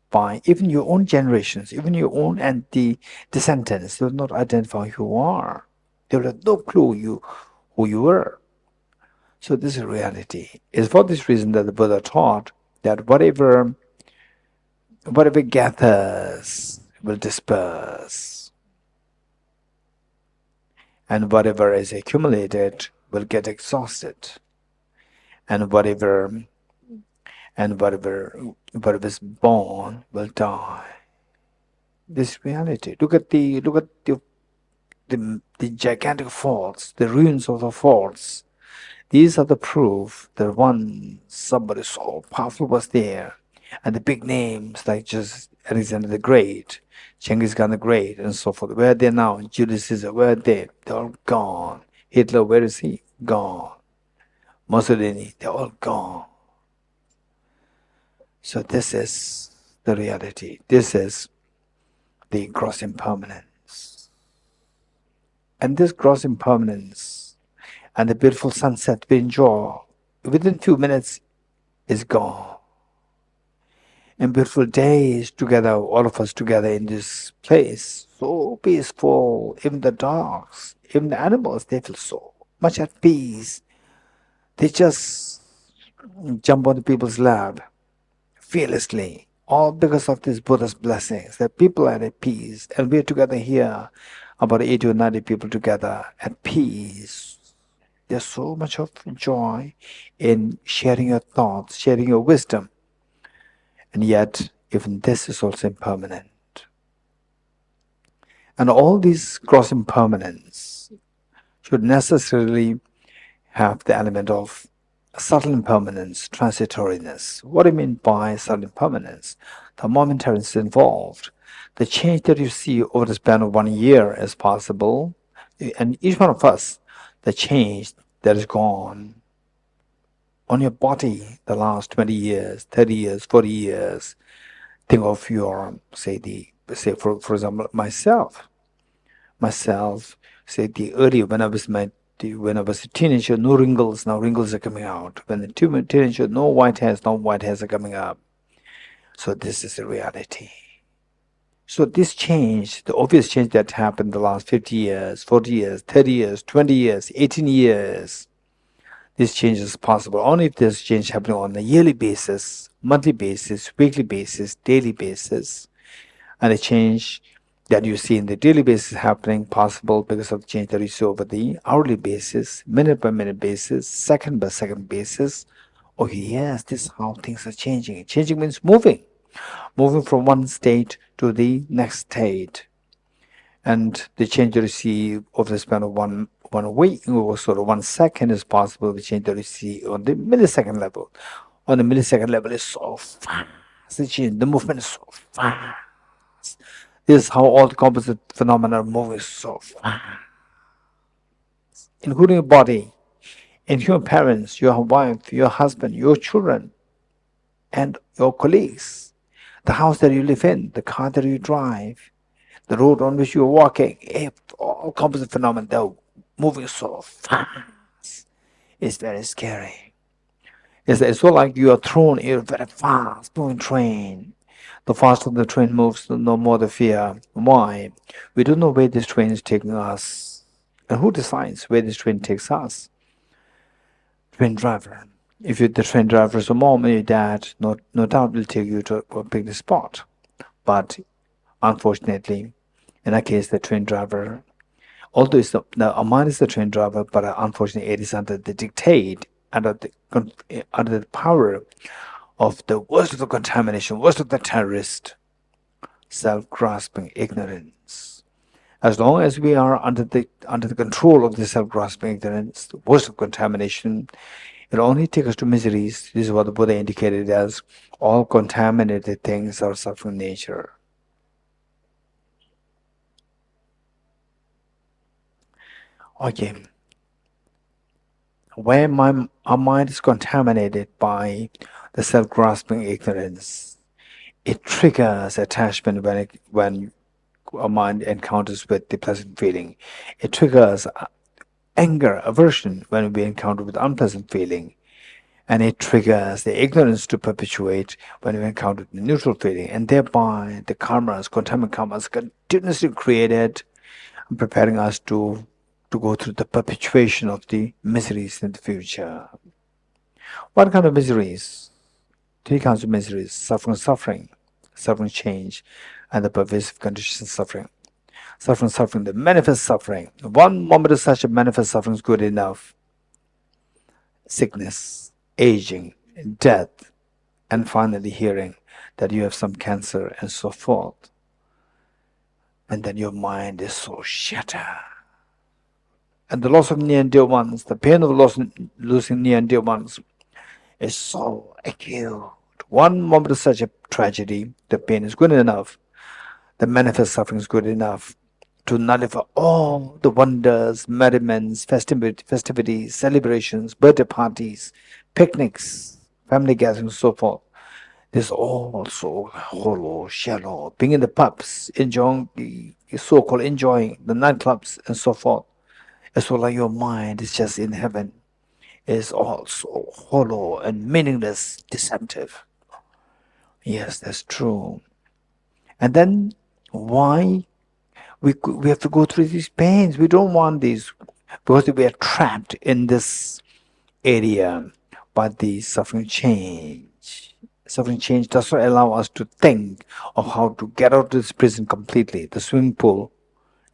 by even your own generations, even your own and the descendants. They will not identify who you are. They will have no clue who you were. So this is reality. It's for this reason that the Buddha taught that whatever gathers will disperse, and whatever is accumulated will get exhausted, and whatever is born will die. This is reality. Look at the gigantic forts, the ruins of the forts. These are the proof that once somebody so powerful was there, and the big names like just Alexander the Great, Genghis Khan the Great, and so forth. Where are they now? Julius Caesar, where are they? They're all gone. Hitler, where is he? Gone. Mussolini, they're all gone. So this is the reality. This is the gross impermanence. And this gross impermanence and the beautiful sunset we enjoy within few minutes is gone. And beautiful days together, all of us together in this place, so peaceful. Even the dogs, even the animals, they feel so much at peace. They just jump on the people's lap fearlessly, all because of this Buddha's blessings, that people are at peace. And we're together here, about 80 or 90 people together at peace. There's so much of joy in sharing your thoughts, sharing your wisdom. And yet, even this is also impermanent. And all these gross impermanence should necessarily have the element of subtle impermanence, transitoriness. What do I mean by subtle impermanence? The momentariness involved. The change that you see over the span of 1 year is possible. And each one of us, the change that is gone on your body the last 20 years, 30 years, 40 years. Think of your, for example, myself, say the earlier when I was a teenager, no wrinkles, now wrinkles are coming out. When the teenager, no white hairs, now white hairs are coming up. So this is the reality. So this change, the obvious change that happened the last 50 years, 40 years, 30 years, 20 years, 18 years, this change is possible only if there's change happening on a yearly basis, monthly basis, weekly basis, daily basis. And a change that you see in the daily basis happening possible because of the change that you see over the hourly basis, minute by minute basis, second by second basis. Oh yes, this is how things are changing. Changing means moving from one state to the next state. And the change that you see over the span of one week or sort of 1 second is possible. The change that you see on the millisecond level. On the millisecond level is so fast. The movement is so fast. This is how all the composite phenomena are moving so fast, including your body, and your parents, your wife, your husband, your children, and your colleagues, the house that you live in, the car that you drive, the road on which you're walking, all composite phenomena, they're moving so fast. It's very scary. It's so like you are thrown in a very fast moving train. The faster the train moves, the no more the fear. Why? We don't know where this train is taking us. And who decides where this train takes us? Train driver. If the train driver is a mom and your dad, no doubt will take you to a big spot. But unfortunately, in that case, the train driver, although our mind is the train driver, but unfortunately, it is under the dictate, under the power of the worst of the contamination, worst of the terrorist, self-grasping ignorance. As long as we are under the control of the self-grasping ignorance, the worst of contamination, it'll only take us to miseries. This is what the Buddha indicated as all contaminated things are suffering nature. Okay. When our mind is contaminated by the self-grasping ignorance, it triggers attachment when our mind encounters with the pleasant feeling. It triggers anger, aversion when we encounter with unpleasant feeling. And it triggers the ignorance to perpetuate when we encounter the neutral feeling. And thereby the contaminant karmas continuously created, preparing us to go through the perpetuation of the miseries in the future. What kind of miseries? 3 kinds of miseries: suffering, change, and the pervasive conditions of suffering. Suffering, the manifest suffering. One moment of such a manifest suffering is good enough. Sickness, aging, death, and finally hearing that you have some cancer and so forth. And then your mind is so shattered. And the loss of near and dear ones, the pain of losing near and dear ones is so acute. One moment of such a tragedy, the pain is good enough. The manifest suffering is good enough to nullify all the wonders, merriments, festivities, celebrations, birthday parties, picnics, family gatherings, so forth. This is all so hollow, shallow. Being in the pubs, enjoying the so-called enjoying the nightclubs and so forth. It's all like your mind is just in heaven. It's all so hollow and meaningless, deceptive. Yes, that's true. And then why we have to go through these pains? We don't want these because we are trapped in this area by the suffering change. Suffering change does not allow us to think of how to get out of this prison completely. The swimming pool,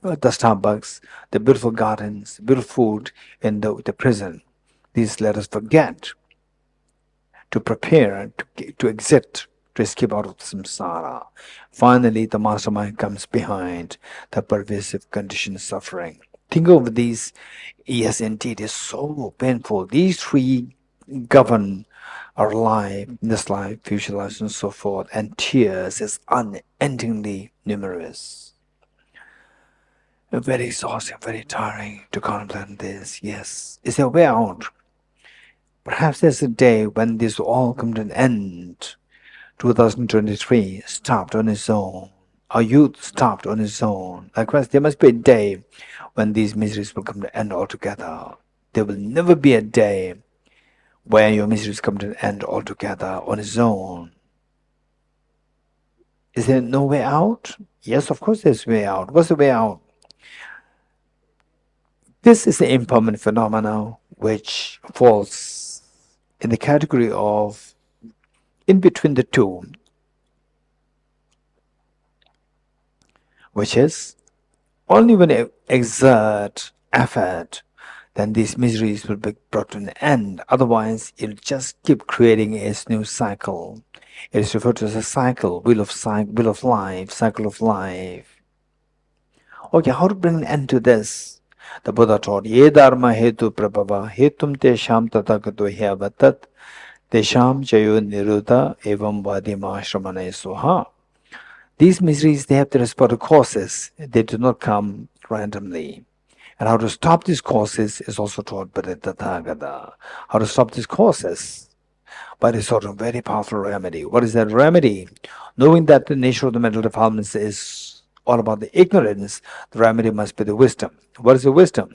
the Starbucks, the beautiful gardens, the beautiful food in the prison. These let us forget to prepare to exit, to escape out of samsara. Finally, the mastermind comes behind the pervasive condition of suffering. Think of these. Yes, indeed, it's so painful. These 3 govern our life, this life, future lives, and so forth. And tears is unendingly numerous. Very exhausting, very tiring to contemplate this. Yes. Is there a way out? Perhaps there's a day when this will all come to an end. 2023 stopped on its own. Our youth stopped on its own. Likewise, there must be a day when these miseries will come to an end altogether. There will never be a day where your miseries come to an end altogether on its own. Is there no way out? Yes, of course there's a way out. What's the way out? This is the impermanent phenomena which falls in the category of in between the two, which is only when you exert effort, then these miseries will be brought to an end. Otherwise, it'll just keep creating a new cycle. It is referred to as a cycle, wheel of life, cycle of life. Okay, how to bring an end to this? The Buddha taught, Ye dharma hetu prabhava hetum tesham tatagato hyavatat tesham chayo niruddha evam vadima ashramane soha. These miseries, they have the respective causes. They do not come randomly. And how to stop these causes is also taught by the Tathagata. How to stop these causes? By a sort of very powerful remedy. What is that remedy? Knowing that the nature of the mental defilements is all about the ignorance, the remedy must be the wisdom. What is the wisdom?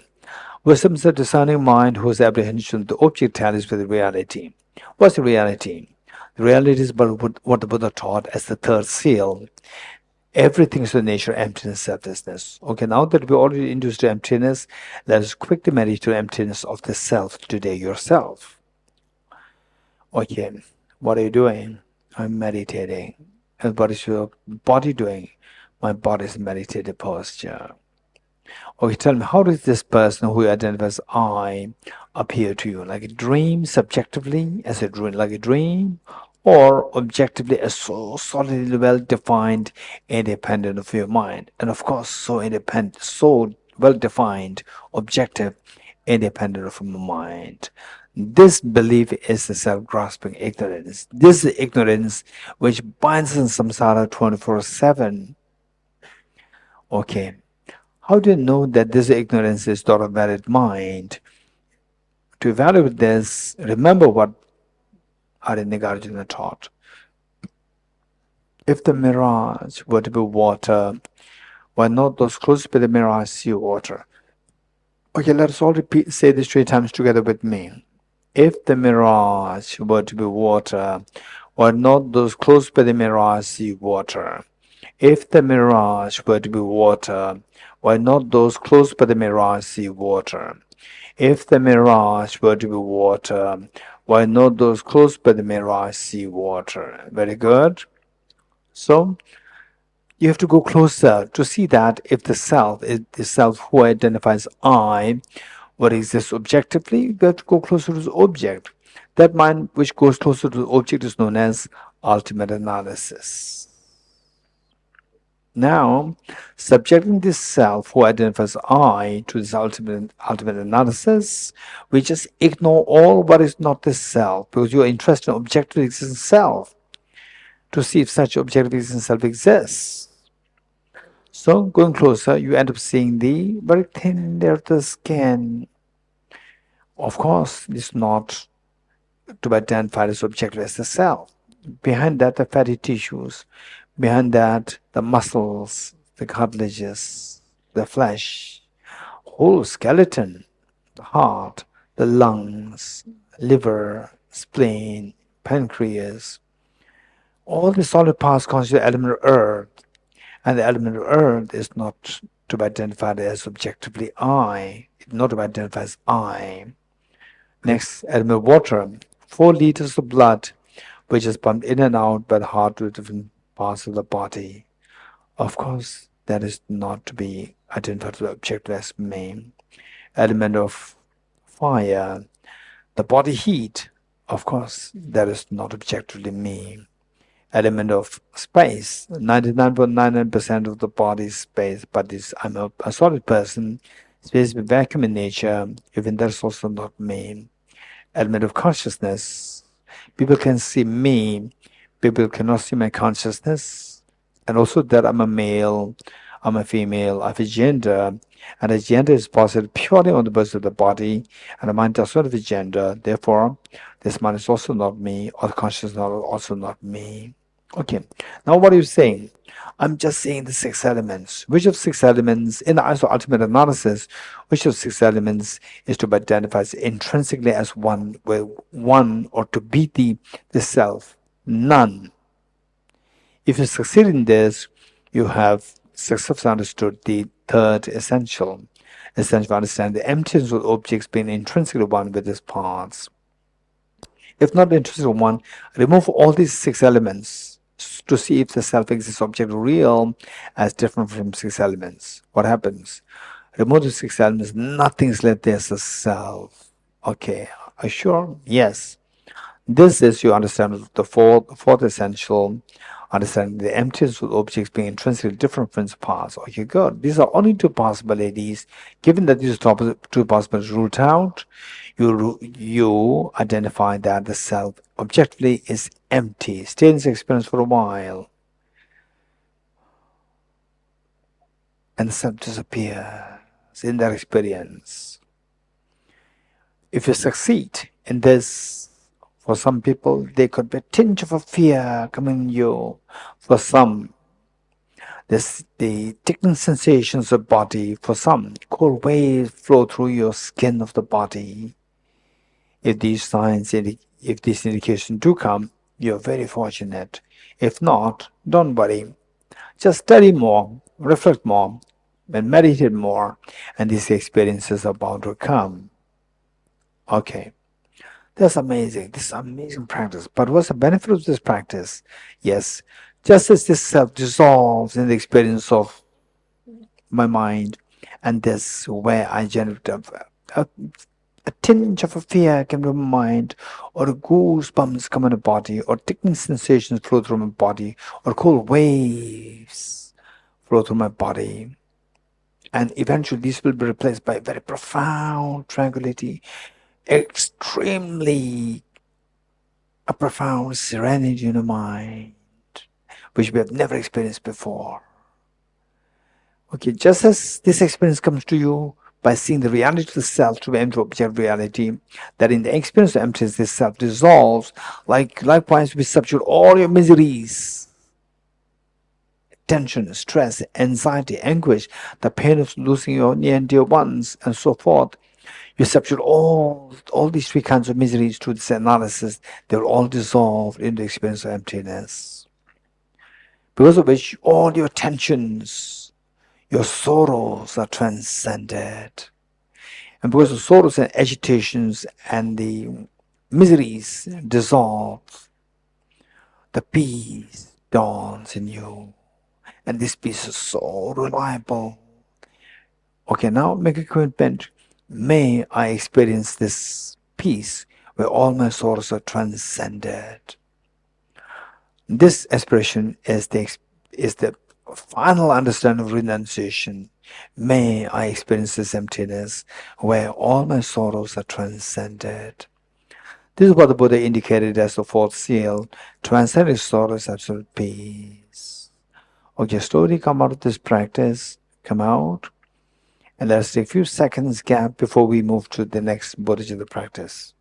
Wisdom is a discerning mind whose apprehension of the object tallies with the reality. What's the reality? The reality is what the Buddha taught as the third seal. Everything is the nature, emptiness, selflessness. Okay, now that we're already introduced to emptiness, let us quickly meditate to emptiness of the self today, yourself. Okay, what are you doing? I'm meditating. And what is your body doing? My body is meditative posture. Okay, tell me, how does this person who identifies I appear to you? Like a dream, subjectively, as a dream, like a dream, or objectively as so solidly well defined, independent of your mind, and of course, so independent, so well defined, objective, independent of your mind. This belief is the self-grasping ignorance. This is ignorance which binds us in samsara 24/7. Okay. How do you know that this ignorance is not a valid mind? To evaluate this, remember what Nagarjuna taught. If the mirage were to be water, why not those close by the mirage see water? Okay, let us all say this 3 times together with me. If the mirage were to be water, why not those close by the mirage see water? If the mirage were to be water, why not those close by the mirage see water? If the mirage were to be water, why not those close by the mirage see water? Very good. So you have to go closer to see that if the self is the self who identifies I, what exists objectively, you have to go closer to the object. That mind which goes closer to the object is known as ultimate analysis. Now, subjecting this self who identifies I to this ultimate analysis, we just ignore all what is not the self because you are interested in objective existing self to see if such objective existing self exists. So, going closer, you end up seeing the very thin layer of the skin. Of course, it's not to be identified as objective as the self. Behind that, the fatty tissues. Behind that, the muscles, the cartilages, the flesh, whole skeleton, the heart, the lungs, liver, spleen, pancreas. All the solid parts constitute the element of earth, and the element of earth is not to be identified as objectively I. It's not to be identified as I. Next, element of water. 4 liters of blood, which is pumped in and out by the heart to different parts of the body. Of course, that is not to be identified as objective as me. Element of fire, the body heat. Of course, that is not objectively me. Element of space, 99.99% of the body is space, but I'm a solid person. Space is vacuum in nature, even that's also not me. Element of consciousness. People can see me, people cannot see my consciousness, and also that I'm a male, I'm a female, I have a gender, and the gender is posited purely on the basis of the body, and the mind does not have a gender. Therefore, this mind is also not me, or the consciousness is also not me. Okay, now what are you saying? I'm just saying the 6 elements. Which of 6 elements, in the eyes of ultimate analysis, which of 6 elements is to be identified intrinsically as one, where one or to be the self? None. If you succeed in this, you have successfully understood the third essential. Essential understand the emptiness of objects being intrinsically one with its parts. If not intrinsically one, remove all these 6 elements to see if the self exists object real as different from 6 elements. What happens? Remove the 6 elements, nothing is left there as a self. Okay, are you sure? Yes. This is you understand the fourth essential, understanding the emptiness of objects being intrinsically different from its parts. Okay, good. These are only 2 possibilities. Given that these 2 possibilities ruled out, you identify that the self objectively is empty. Stay in this experience for a while. and the self disappears in their experience. If you succeed in this, for some people, there could be a tinge of a fear coming in you. For some, the ticking sensations of body. For some, cold waves flow through your skin of the body. If these signs, if these indications do come, you're very fortunate. If not, don't worry. Just study more, reflect more, and meditate more, and these experiences are bound to come. Okay. That's amazing. This is amazing practice. But what's the benefit of this practice? Yes, just as this self dissolves in the experience of my mind, and this where I generate a, a tinge of a fear came to my mind, or goosebumps come in the body, or ticking sensations flow through my body, or cold waves flow through my body. And eventually these will be replaced by very profound tranquility, extremely a profound serenity in the mind, which we have never experienced before. Okay, just as this experience comes to you by seeing the reality of the self to be empty object reality, that in the experience of emptiness, this self dissolves. Likewise, we subdue all your miseries, tension, stress, anxiety, anguish, the pain of losing your near and dear ones, and so forth. You subdue all these three kinds of miseries through this analysis. They're all dissolved in the experience of emptiness. Because of which all your tensions, your sorrows are transcended. And because of sorrows and agitations and the miseries dissolve, the peace dawns in you. And this peace is so reliable. Okay, now make a commitment. May I experience this peace where all my sorrows are transcended. This aspiration is the final understanding of renunciation. May I experience this emptiness where all my sorrows are transcended. This is what the Buddha indicated as the fourth seal. Transcending sorrow is absolute peace. Okay, slowly come out of this practice. Come out. And let's take a few seconds gap before we move to the next Bodhicitta practice.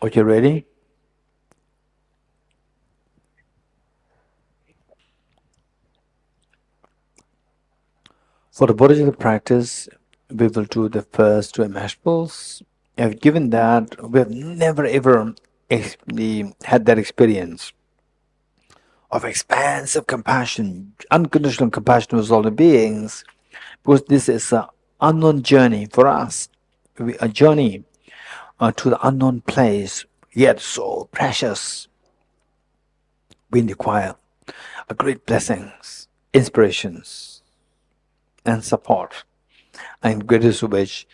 Okay, ready? For the Bodhicitta practice, we will do the first two immeasurables. Given that we have never ever had that experience of expansive compassion, unconditional compassion towards all the beings, because this is an unknown journey for us, a journey to the unknown place, yet so precious. We require a great blessings, inspirations, and support, and greatest of which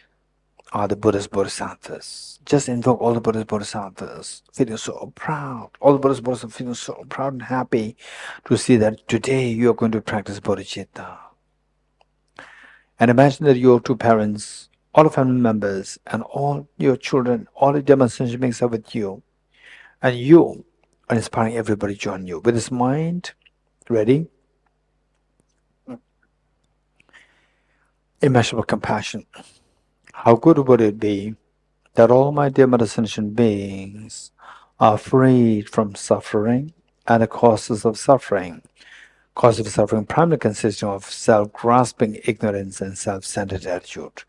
are the Buddhist Bodhisattvas. Just invoke all the Buddhist Bodhisattvas, feeling so proud. All the Buddhist Bodhisattvas feeling so proud and happy to see that today you are going to practice bodhicitta. And imagine that your two parents, all the family members, and all your children, all the demonstration beings are with you. And you are inspiring everybody to join you. With this mind, ready? Immeasurable compassion. How good would it be that all my dear meditation beings are freed from suffering and the causes of suffering. Causes of suffering primarily consisting of self-grasping ignorance and self-centered attitude.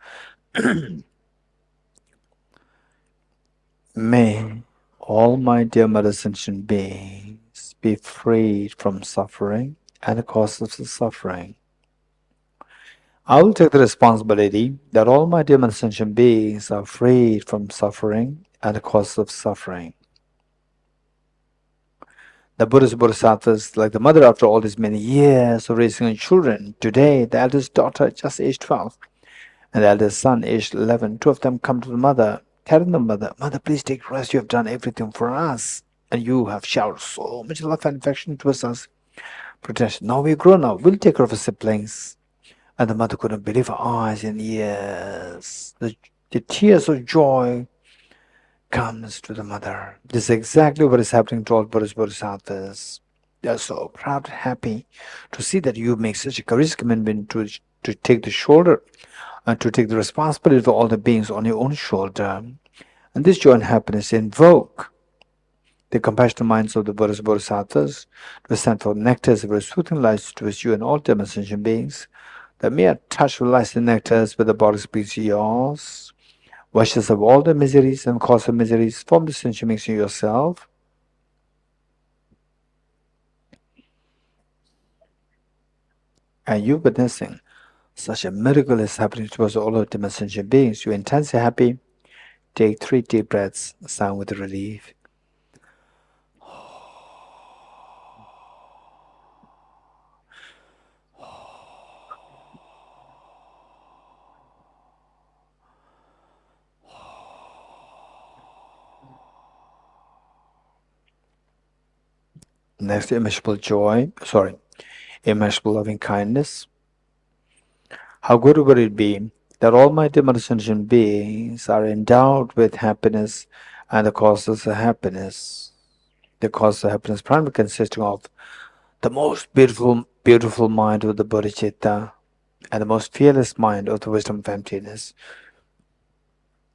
May all my dear meditation beings be freed from suffering and the causes of suffering. I will take the responsibility that all my dear meditation beings are freed from suffering and the causes of suffering. The Buddhist Bodhisattvas, like the mother after all these many years of raising her children, today the eldest daughter just aged 12 and the eldest son aged 11, two of them come to the mother, telling the mother, "Mother, please take rest, you have done everything for us and you have showered so much love and affection towards us. protection. Now we're grown up, we'll take care of our siblings. And the mother couldn't believe her eyes and ears. The tears of joy comes to the mother. This is exactly what is happening to all Buddhist Bodhisattvas. They are so proud and happy to see that you make such a courageous commitment to take the shoulder and to take the responsibility for all the beings on your own shoulder. And this joy and happiness invoke the compassionate minds of the Buddhist Bodhisattvas to send forth nectars of soothing lights towards you and all dim ascension beings. The mere touch of lights and nectars with the body speaks yours. Washes of all the miseries and cause of miseries from the sensual mixing yourself. And you witnessing such a miracle is happening towards all of the sentient beings. You're intensely happy. Take 3 deep breaths, sound with relief. Next, immeasurable joy, immeasurable loving kindness. How good would it be that all my sentient beings are endowed with happiness and the causes of happiness. The causes of happiness primarily consisting of the most beautiful mind of the bodhicitta and the most fearless mind of the wisdom of emptiness.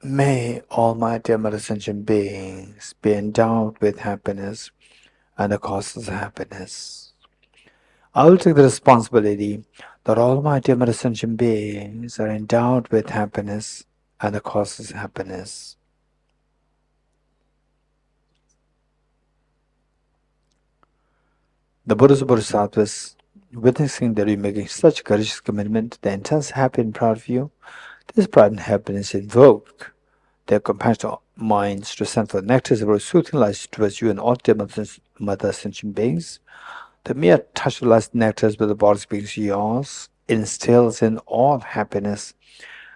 May all my sentient beings be endowed with happiness and the causes of happiness. I will take the responsibility that all my sentient beings are endowed with happiness and the causes of happiness. The Buddhas and Bodhisattvas, witnessing that you're making such a courageous commitment, the intense happy and proud of you, this pride and happiness invoke their compassionate minds to send for nectars of soothing lights towards you and all mother sentient beings. The mere touch of light nectars with the body speaks yours instills in all happiness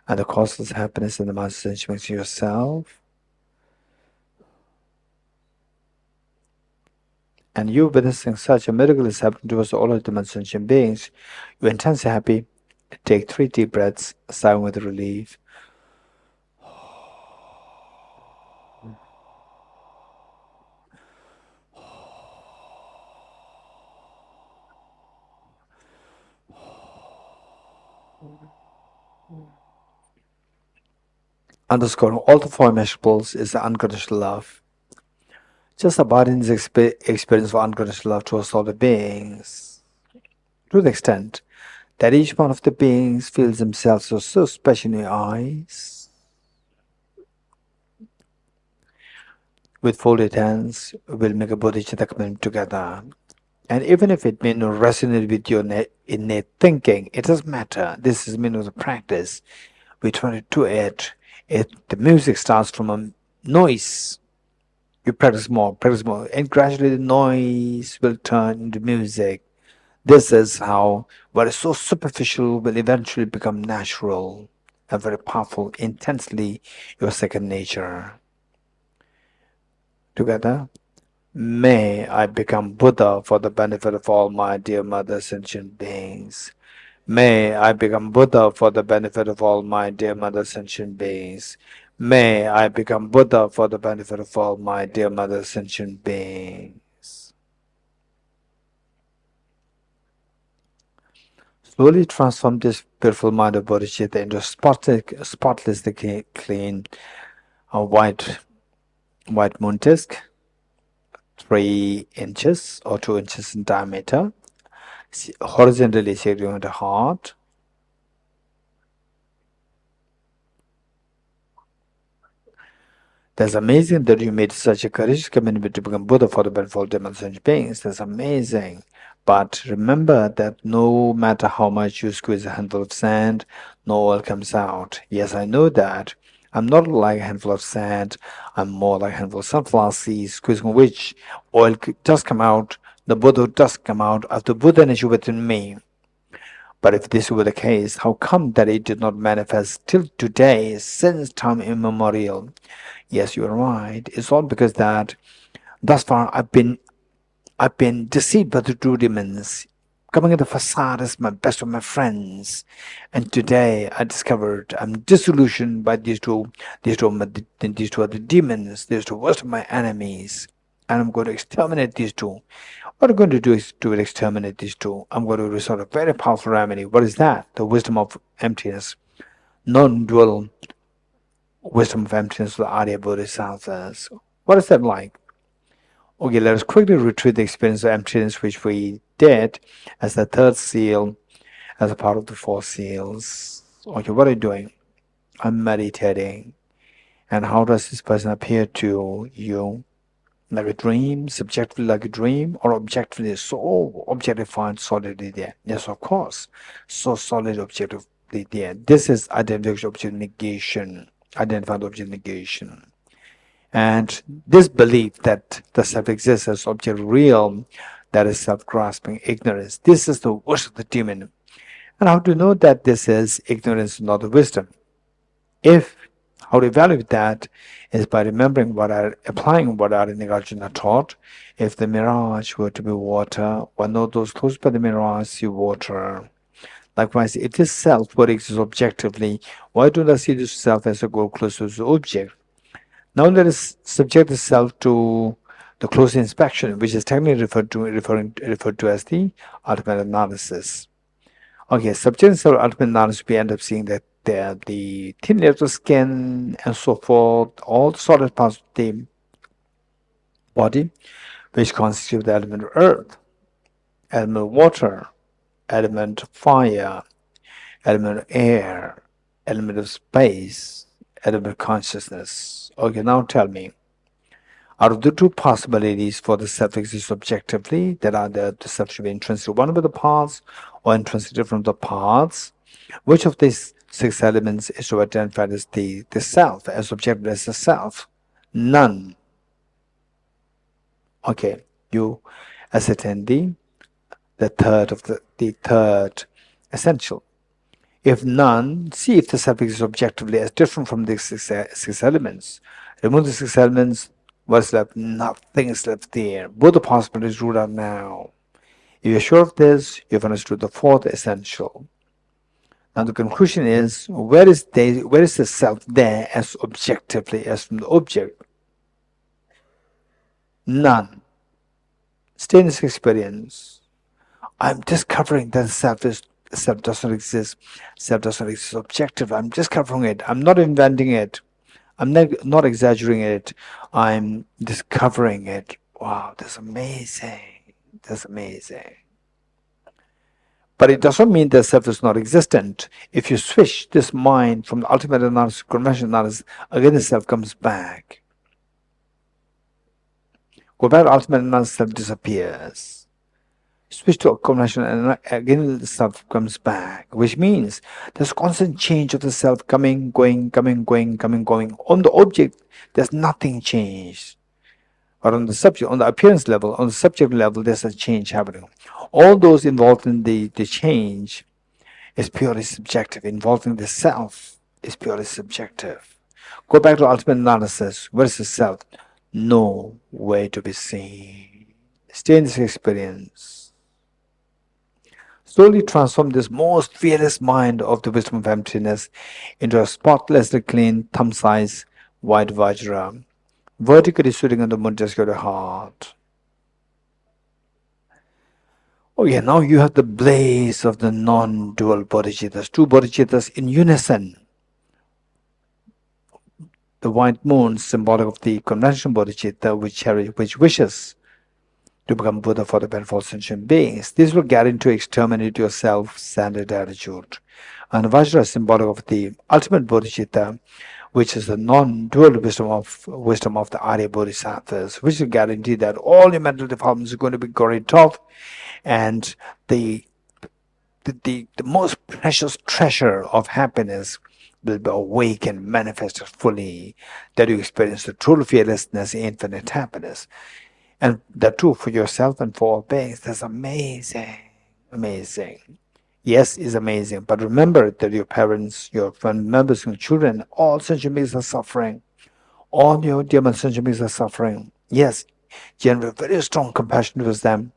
and the causes happiness in the mind sentient beings yourself. And you witnessing such a miracle is happening towards all of the sentient beings. You're intensely happy. Take 3 deep breaths, sighing with relief. Underscoring all the 4 immeasurables is the unconditional love. Just abiding this experience of unconditional love towards all the beings, to the extent that each one of the beings feels themselves so special in your eyes. With folded hands, we'll make a bodhicitta commitment together. And even if it may not resonate with your innate thinking, it doesn't matter. This is meaning of the practice. We try to do it. The music starts from a noise. You practice more, and gradually the noise will turn into music. This is how what is so superficial will eventually become natural and very powerful, intensely your second nature. Together, may I become Buddha for the benefit of all my dear mother sentient beings. May I become Buddha for the benefit of all my dear mother sentient beings. May I become Buddha for the benefit of all my dear mother sentient beings. Slowly transform this beautiful mind of bodhicitta into a spotlessly clean, white moon disk, 3 inches or 2 inches in diameter, horizontally circling the heart. That's amazing that you made such a courageous commitment to become Buddha for the benefit of sentient beings. That's amazing. But remember that no matter how much you squeeze a handful of sand, no oil comes out. Yes, I know that. I'm not like a handful of sand. I'm more like a handful of sunflower seeds, squeezing which oil does come out. The Buddha does come out of the Buddha energy within me. But if this were the case, how come that it did not manifest till today, since time immemorial? Yes, you're right. It's all because that thus far I've been deceived by the two demons. coming in the facade as my best of my friends. And today I discovered I'm disillusioned by these two other demons, these two worst of my enemies. And I'm going to exterminate these two. What I'm going to do is to exterminate these two. I'm going to resort a very powerful remedy. What is that? The wisdom of emptiness. Non-dual wisdom of emptiness of the Arya Bodhisattvas. What is that like? Okay, let us quickly retrieve the experience of emptiness which we did as the third seal, as a part of the four seals. Okay, what are you doing? I'm meditating. And how does this person appear to you? Like a dream, subjectively like a dream, or objectively so objectified solidly there? Yes, of course. So solid objectively there. This is identification object negation. Identified object negation. And this belief that the self exists as object real, that is self-grasping ignorance. This is the worst of the demon. And how to know that this is ignorance, not wisdom? How to evaluate that is by remembering applying what our Nagarjuna taught. If the mirage were to be water, one of those close by the mirage see water. Likewise, if this self were to exist objectively, why don't I see this self as a goal close to the object? Now let us subject the self to the close inspection, which is technically referred to as the ultimate analysis. Okay, subject the self to ultimate analysis, we end up seeing that the thin layer of the skin and so forth, all the solid parts of the body, which constitute the element of earth, element of water, element of fire, element of air, element of space, element of consciousness. Okay, now tell me, out of the two possibilities for the self exists objectively, that are the self should be intrinsic to one of the parts or intrinsic from the parts, which of these six elements is to identify as the self, as objective as the self? None. Okay, you ascertain the third essential. If none, see if the self exists objectively as different from the six elements. Remove the six elements, what's left? Nothing is left there. Both the possibilities ruled out now. If you're sure of this, you've understood the fourth essential. Now the conclusion is, where is the self there as objectively as from the object? None. Stay in this experience. I'm discovering that self does not exist. Self does not exist objective. I'm discovering it. I'm not inventing it. I'm not exaggerating it. I'm discovering it. Wow, that's amazing. That's amazing. But it doesn't mean that self is not existent. If you switch this mind from the ultimate analysis to conventional analysis, again the self comes back. Go back to ultimate analysis, self disappears. Switch to conventional and again the self comes back, which means there's constant change of the self, coming, going, coming, going, coming, going. On the object, there's nothing changed. But on the subject, on the appearance level, on the subject level, there's a change happening. All those involved in the change is purely subjective. Involving the self is purely subjective. Go back to ultimate analysis. Where is the self? No way to be seen. Stay in this experience. Slowly transform this most fearless mind of the wisdom of emptiness into a spotlessly clean, thumb-sized white vajra, vertically sitting on the mudras of your heart. Oh yeah, now you have the blaze of the non-dual bodhicittas, two bodhicittas in unison. The white moon, symbolic of the conventional bodhicitta, which wishes to become Buddha for the benefit of sentient beings. This will get into exterminate your self-centered attitude. And Vajra is symbolic of the ultimate bodhicitta, which is the non-dual wisdom of the Arya Bodhisattvas, which will guarantee that all your mental developments are going to be very tough, and the most precious treasure of happiness will be awakened, manifested fully, that you experience the true fearlessness, infinite happiness. And that too for yourself and for all beings. That's amazing. Amazing. Yes, it's amazing. But remember that your parents, your members, your children, all sentient beings are suffering. All your dear sentient beings are suffering. Yes, generate very strong compassion towards them.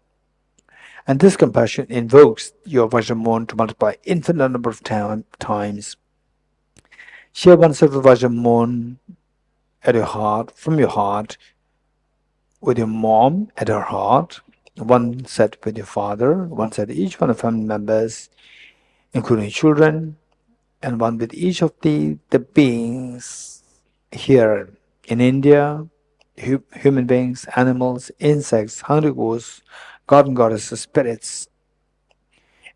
And this compassion invokes your Vajramon to multiply infinite number of times. Share one set of Vajramon at your heart, from your heart, with your mom at her heart, one set with your father, one set each one of family members, including children, and one with each of the beings here in India, human beings, animals, insects, hungry ghosts, god and goddesses, spirits,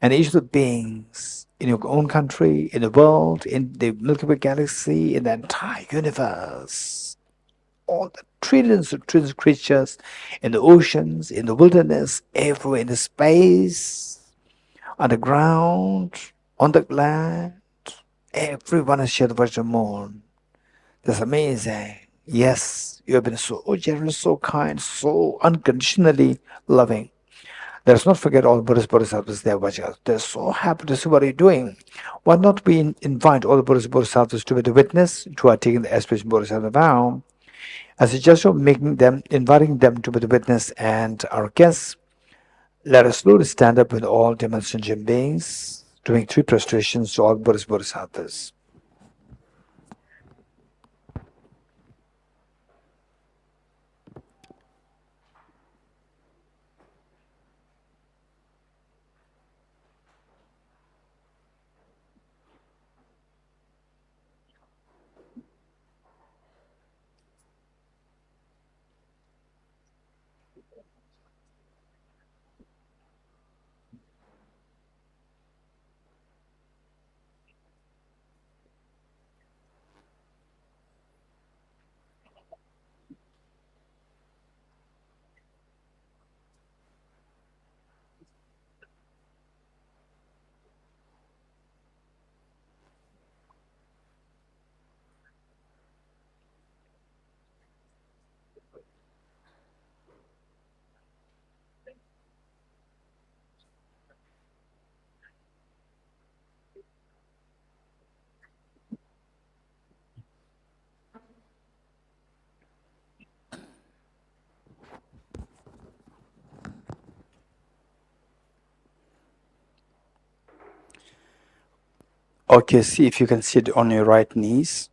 and each of the beings in your own country, in the world, in the Milky Way galaxy, in the entire universe. All the trillions of creatures in the oceans, in the wilderness, everywhere in the space, underground, on the land. Everyone has shared the Vajramon. That's amazing. Yes, you have been so generous, so kind, so unconditionally loving. Let us not forget all Buddhist Bodhisattvas there watching us. They're so happy to see what you're doing. Why not we invite all the Buddhist Bodhisattvas to be the witness to our taking the aspiration Bodhisattva vow? As a gesture of inviting them to be the witness and our guests, let us slowly stand up with all demonstration beings, doing 3 prostrations to all Buddhist Bodhisattvas. Okay, see if you can sit on your right knees.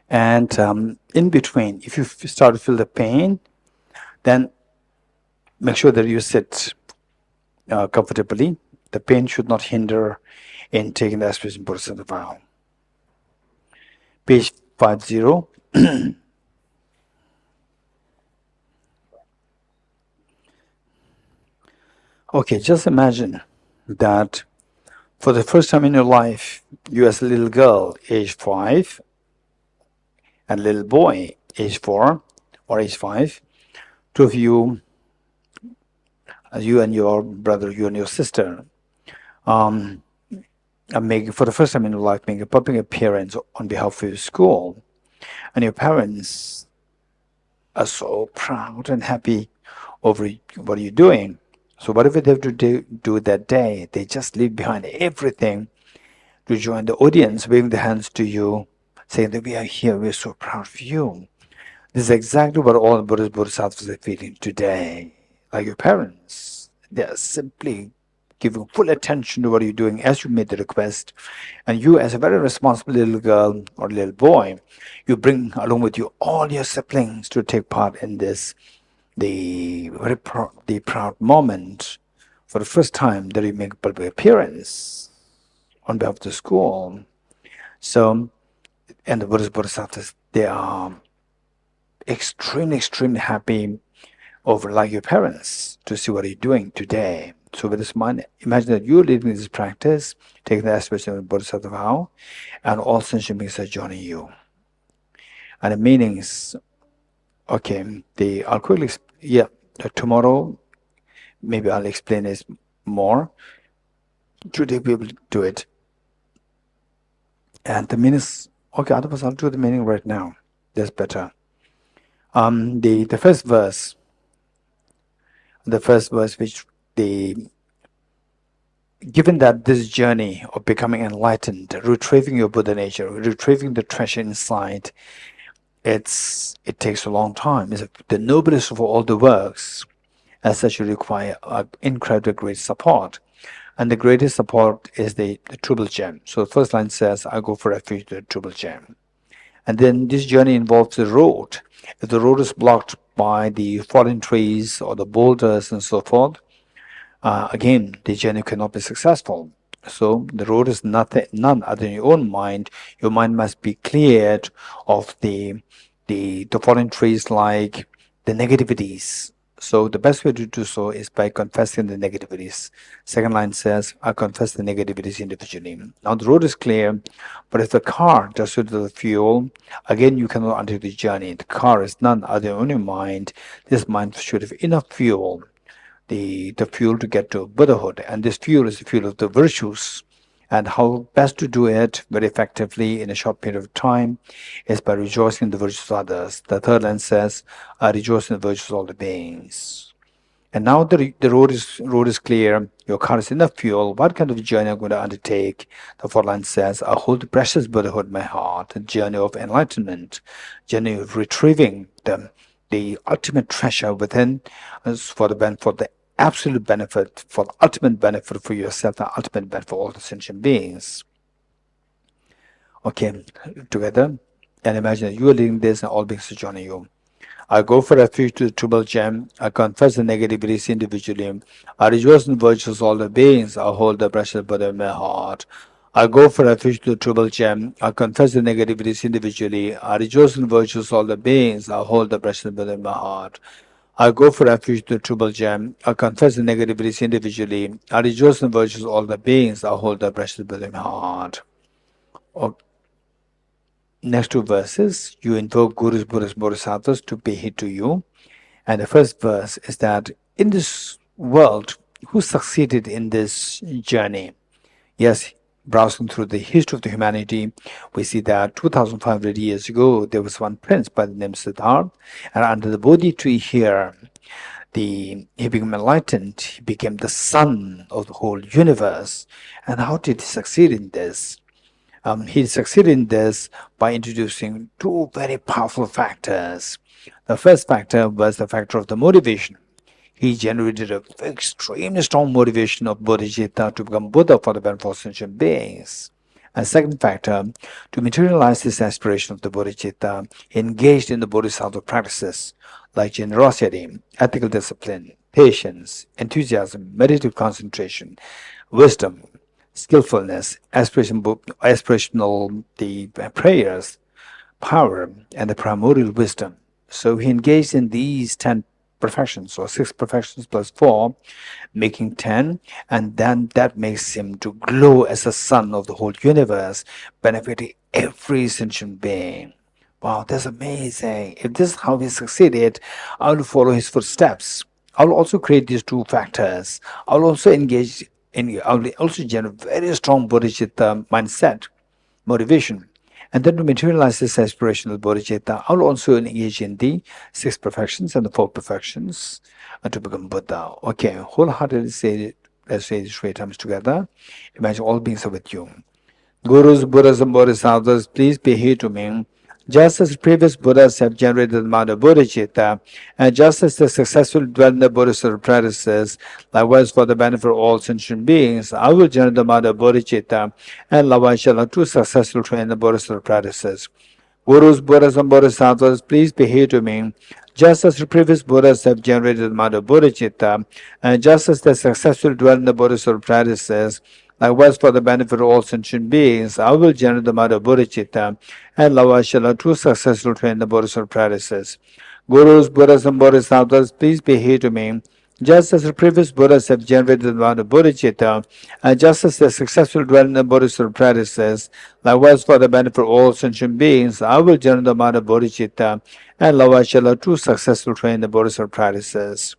And in between, if you start to feel the pain, then make sure that you sit comfortably. The pain should not hinder in taking the aspiration Bodhisattva vow. Page 50. Okay, just imagine that for the first time in your life, you as a little girl, age 5, and a little boy, age 4 or age 5, two of you, you and your brother, you and your sister, make for the first time in your life, make a public appearance on behalf of your school, and your parents are so proud and happy over what you're doing. So whatever they have to do that day, they just leave behind everything to join the audience, waving their hands to you, saying that we are here, we're so proud of you. This is exactly what all the Buddhist Bodhisattvas are feeling today. Like your parents, they are simply giving full attention to what you're doing as you made the request. And you, as a very responsible little girl or little boy, you bring along with you all your siblings to take part in this, the proud moment for the first time that you make a public appearance on behalf of the school. So, and the Buddhist Bodhisattvas, they are extremely, extremely happy over, like your parents, to see what you're doing today. So with this mind, imagine that you're leading this practice, taking the aspiration of the Bodhisattva vow, and all sentient beings are joining you. And the meanings, okay, I'll quickly, tomorrow, maybe I'll explain this more. Today we will do it. And the meanings, okay, otherwise I'll do the meaning right now. That's better. The first verse, which given that this journey of becoming enlightened, retrieving your Buddha nature, retrieving the treasure inside, it takes a long time. It's the noblest of all the works. As such, you require incredibly great support. And the greatest support is the triple gem. So the first line says, I go for refuge to the triple gem. And then this journey involves the road. If the road is blocked by the fallen trees or the boulders and so forth, again, the journey cannot be successful. So the road is none other than your own mind. Your mind must be cleared of the fallen trees like the negativities. So the best way to do so is by confessing the negativities. Second line says, I confess the negativities individually. Now the road is clear, but if the car just with the fuel, again you cannot undertake the journey. The car is none other than your mind. This mind should have enough fuel, the fuel to get to Buddhahood. And this fuel is the fuel of the virtues. And how best to do it very effectively in a short period of time is by rejoicing in the virtues of others. The third line says, I rejoice in the virtues of all the beings. And now the road is clear, your car is enough fuel. What kind of journey I'm going to undertake? The fourth line says, I hold the precious Buddhahood in my heart, a journey of enlightenment, journey of retrieving the ultimate treasure within us for the absolute benefit, for the ultimate benefit for yourself, the ultimate benefit for all the sentient beings. Okay, together, and imagine that you are leading this and all beings are joining you. I go for refuge to the triple gem. I confess the negativities individually. I rejoice in the virtues of all the beings. I hold the precious Buddha in my heart. I go for refuge to the triple gem. I confess the negativities individually. I rejoice in the virtues of all the beings. I hold the precious Buddha in my heart. I go for refuge to the triple gem. I confess the negativities individually. I rejoice in the virtues of all the beings. I hold the precious Buddha in my heart. Okay. Next two verses, you invoke Gurus, Buddhas, Bodhisattvas to pay heed to you. And the first verse is that in this world, who succeeded in this journey? Yes, browsing through the history of the humanity, we see that 2,500 years ago, there was one prince by the name Siddhartha, and under the Bodhi tree here, he became enlightened. He became the sun of the whole universe. And how did he succeed in this? He succeeded in this by introducing two very powerful factors. The first factor was the factor of the motivation. He generated an extremely strong motivation of bodhicitta to become Buddha for the benefit of sentient beings. And second factor, to materialize this aspiration of the bodhicitta, he engaged in the bodhisattva practices like generosity, ethical discipline, patience, enthusiasm, meditative concentration, wisdom, skillfulness, aspirational prayers, power, and the primordial wisdom. So he engaged in these 10 perfections, or 6 perfections plus 4, making 10, and then that makes him to glow as the sun of the whole universe, benefiting every sentient being. Wow, that's amazing. If this is how he succeeded, I will follow his footsteps. I will also create these two factors. I will also engage in, I will also generate very strong bodhicitta mindset, motivation. And then to materialize this aspirational bodhicitta, I will also engage in the 6 perfections and the 4 perfections to become Buddha. Okay, wholeheartedly say, let's say these 3 times together. Imagine all beings are with you. Gurus, Buddhas, and Bodhisattvas, please be here to me. Just as previous Buddhas have generated the amount of bodhicitta, and just as the successful dwell in the Bodhisattva practices, likewise for the benefit of all sentient beings, I will generate the amount of bodhicitta, and likewise shall have 2 successful train the Bodhisattva practices. Gurus, Buddhas, and Bodhisattvas, please be here to me. Just as the previous Buddhas have generated the amount of bodhicitta, and just as the successful dwell in the Bodhisattva practices, likewise, for the benefit of all sentient beings, I will generate the amount of bodhicitta, and likewise shall have 2 successful train the Bodhisattva practices. Gurus, Buddhas, and Bodhisattvas, please be here to me. Just as the previous Buddhas have generated the amount of bodhicitta, and just as the successful dwell in the Bodhisattva practices, likewise for the benefit of all sentient beings, I will generate the amount of bodhicitta, and likewise shall have 2 successful train the Bodhisattva practices.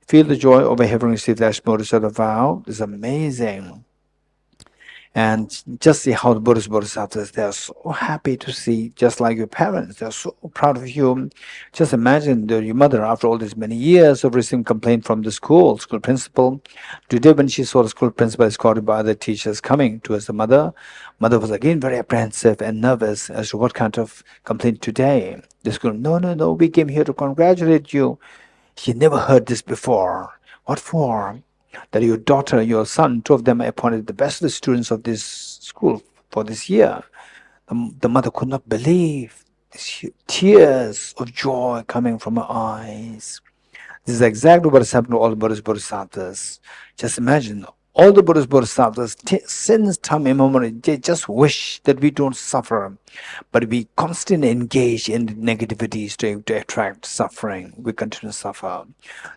Feel the joy of having received that Bodhisattva vow. It's amazing. And just see how the Buddhist Bodhisattvas, they are so happy to see, just like your parents, they're so proud of you. Just imagine your mother, after all these many years of receiving complaint from the school principal. Today when she saw the school principal escorted by other teachers coming towards the mother was again very apprehensive and nervous as to what kind of complaint today. This girl, no, we came here to congratulate you. She never heard this before. What for? That your daughter, your son, two of them appointed the best of the students of this school for this year. The mother could not believe. Tears of joy coming from her eyes. This is exactly what has happened to all the Buddhas Bodhisattvas. Just imagine, all the Buddhas Bodhisattvas, since time immemorial, they just wish that we don't suffer. But we constantly engage in negativities to attract suffering. We continue to suffer.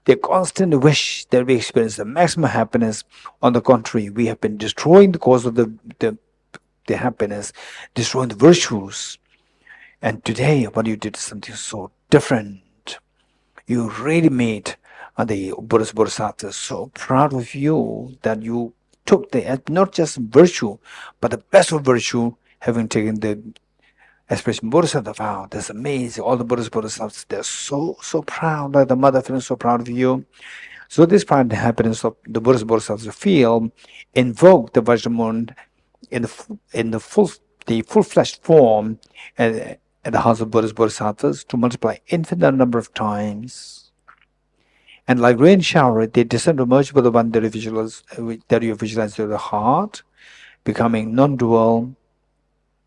They constantly wish that we experience the maximum happiness. On the contrary, we have been destroying the cause of the happiness, destroying the virtues. And today, what you did is something so different. You really made the Buddhas Bodhisattvas so proud of you that you took the not just virtue, but the best of virtue, having taken the expression Bodhisattva vow. That's amazing. All the Buddhas Bodhisattvas, they're so proud, like the mother feeling so proud of you. So this pride and happiness of the Buddhas Bodhisattvas feel invoke the Vajramon in the full-fleshed form at the house of Buddhas Bodhisattvas to multiply infinite number of times. And like rain shower, they descend to merge with the one that you visualize through the heart, becoming non-dual,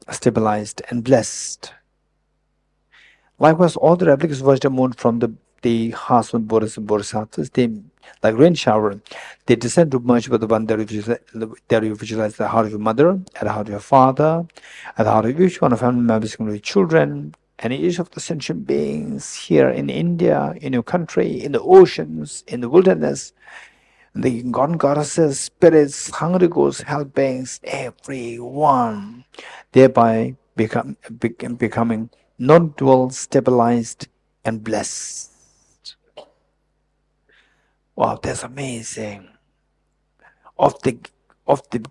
stabilized, and blessed. Likewise, all the replicas of Vajramon from the house of Buddhas and Bodhisattvas, they, like rain shower, they descend to merge with the one that you visualize the heart of your mother, at the heart of your father, at the heart of each one of family members, including children, and each of the sentient beings here in India, in your country, in the oceans, in the wilderness, the god and goddesses, spirits, hungry ghosts, help beings, everyone, thereby becoming non-dual, stabilized, and blessed. Wow, that's amazing. Of the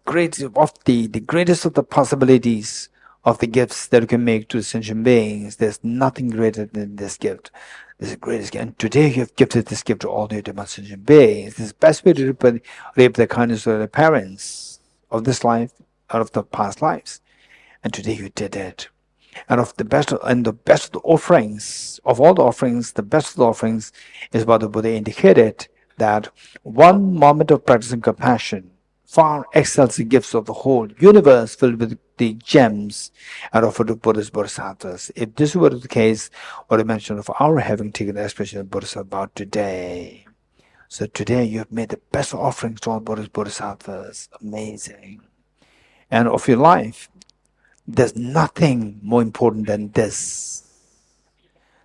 greatest of the possibilities of the gifts that you can make to sentient beings, there's nothing greater than this gift. This is the greatest gift. And today you have gifted this gift to all the human sentient beings. This is the best way to reap the kindness of the parents of this life, out of the past lives. And today you did it. And the best of the offerings, of all the offerings, the best of the offerings is what the Buddha indicated, that one moment of practicing compassion far excels the gifts of the whole universe filled with the gems and offered to Buddhas Bodhisattvas. If this were the case, what I mentioned of our having taken the expression of Bodhisattva about today. So today you have made the best offerings to all Buddhas Bodhisattvas. Amazing. And of your life, there's nothing more important than this.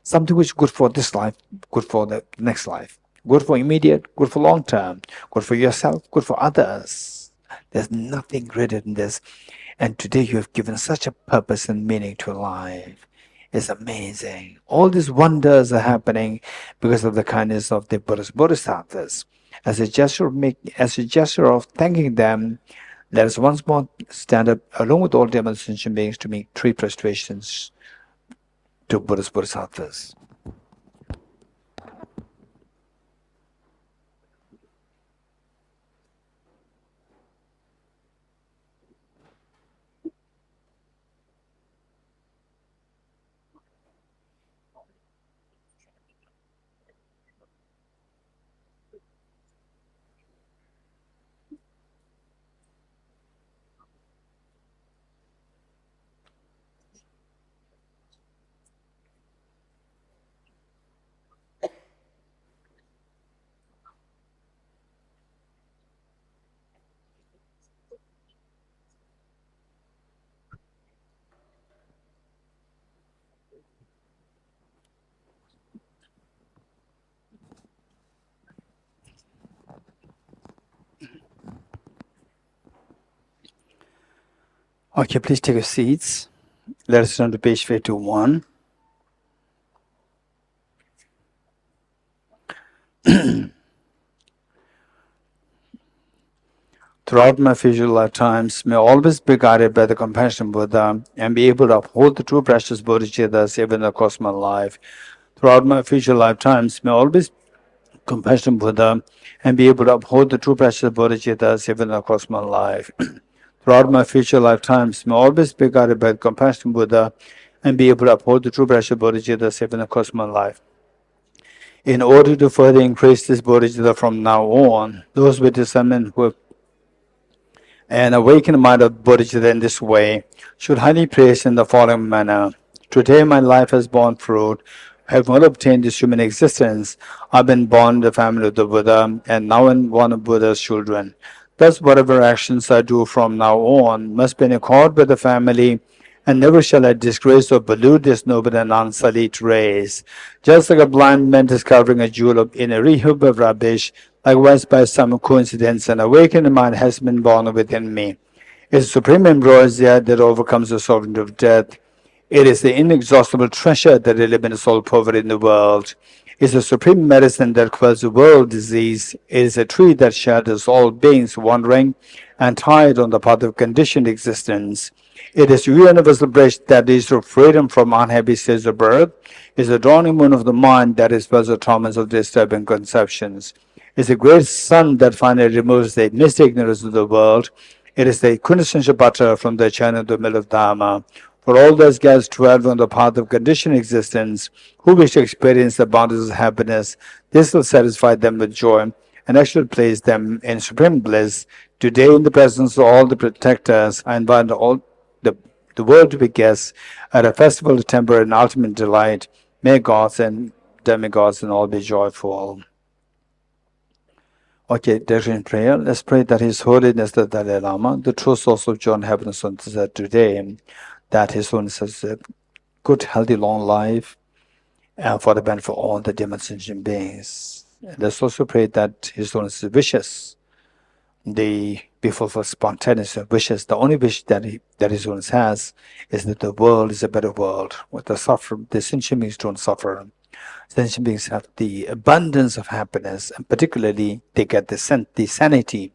Something which is good for this life, good for the next life. Good for immediate, good for long term, good for yourself, good for others. There's nothing greater than this. And today you have given such a purpose and meaning to life. It's amazing. All these wonders are happening because of the kindness of the Buddhas Bodhisattvas. As a gesture of thanking them, let us once more stand up along with all the other sentient beings to make 3 prostrations to Buddhas Bodhisattvas. Okay, please take your seats. Let us turn to page 51. Throughout my future lifetimes, may I always be guided by the compassionate Buddha and be able to uphold the true precious bodhicittas even across my life. Throughout my future lifetimes, may I always compassionate Buddha and be able to uphold the true precious bodhicittas even across my life. Throughout my future lifetimes, may I always be guided by the compassionate Buddha and be able to uphold the true practice of Bodhicitta safe in the cosmos life. In order to further increase this Bodhicitta from now on, those with discernment who have an awakened mind of Bodhicitta in this way should highly praise in the following manner. Today my life has borne fruit. Having well obtained this human existence, I've been born in the family of the Buddha, and now am one of Buddha's children. Thus, whatever actions I do from now on must be in accord with the family, and never shall I disgrace or pollute this noble and unsullied race. Just like a blind man discovering a jewel in a heap of rubbish, likewise by some coincidence an awakened mind has been born within me. It is supreme ambrosia that overcomes the sovereignty of death. It is the inexhaustible treasure that eliminates all poverty in the world. It is the supreme medicine that quells the world disease. It is a tree that shelters all beings wandering and tied on the path of conditioned existence. It is the universal bridge that leads to freedom from unhappy states of birth. It is the dawning moon of the mind that dispels the torments of disturbing conceptions. It is the great sun that finally removes the mystic ignorance of the world. It is the quintessential butter from the channel of the mill of Dharma. For all those guys dwell on the path of conditioned existence, who wish to experience the boundless happiness, this will satisfy them with joy and actually place them in supreme bliss. Today, in the presence of all the protectors, I invite all the world to be guests at a festival of temporary and ultimate delight. May gods and demigods and all be joyful. Okay, direction in prayer. Let's pray that His Holiness the Dalai Lama, the true source of joy and happiness on this earth today, that His Holiness has a good, healthy, long life, and for the benefit of all the demon sentient beings. And let's also pray that His Holiness wishes the be fulfilled spontaneous wishes. The only wish that His Holiness has is that the world is a better world, where the sentient beings don't suffer. Sentient beings have the abundance of happiness, and particularly they get the sanity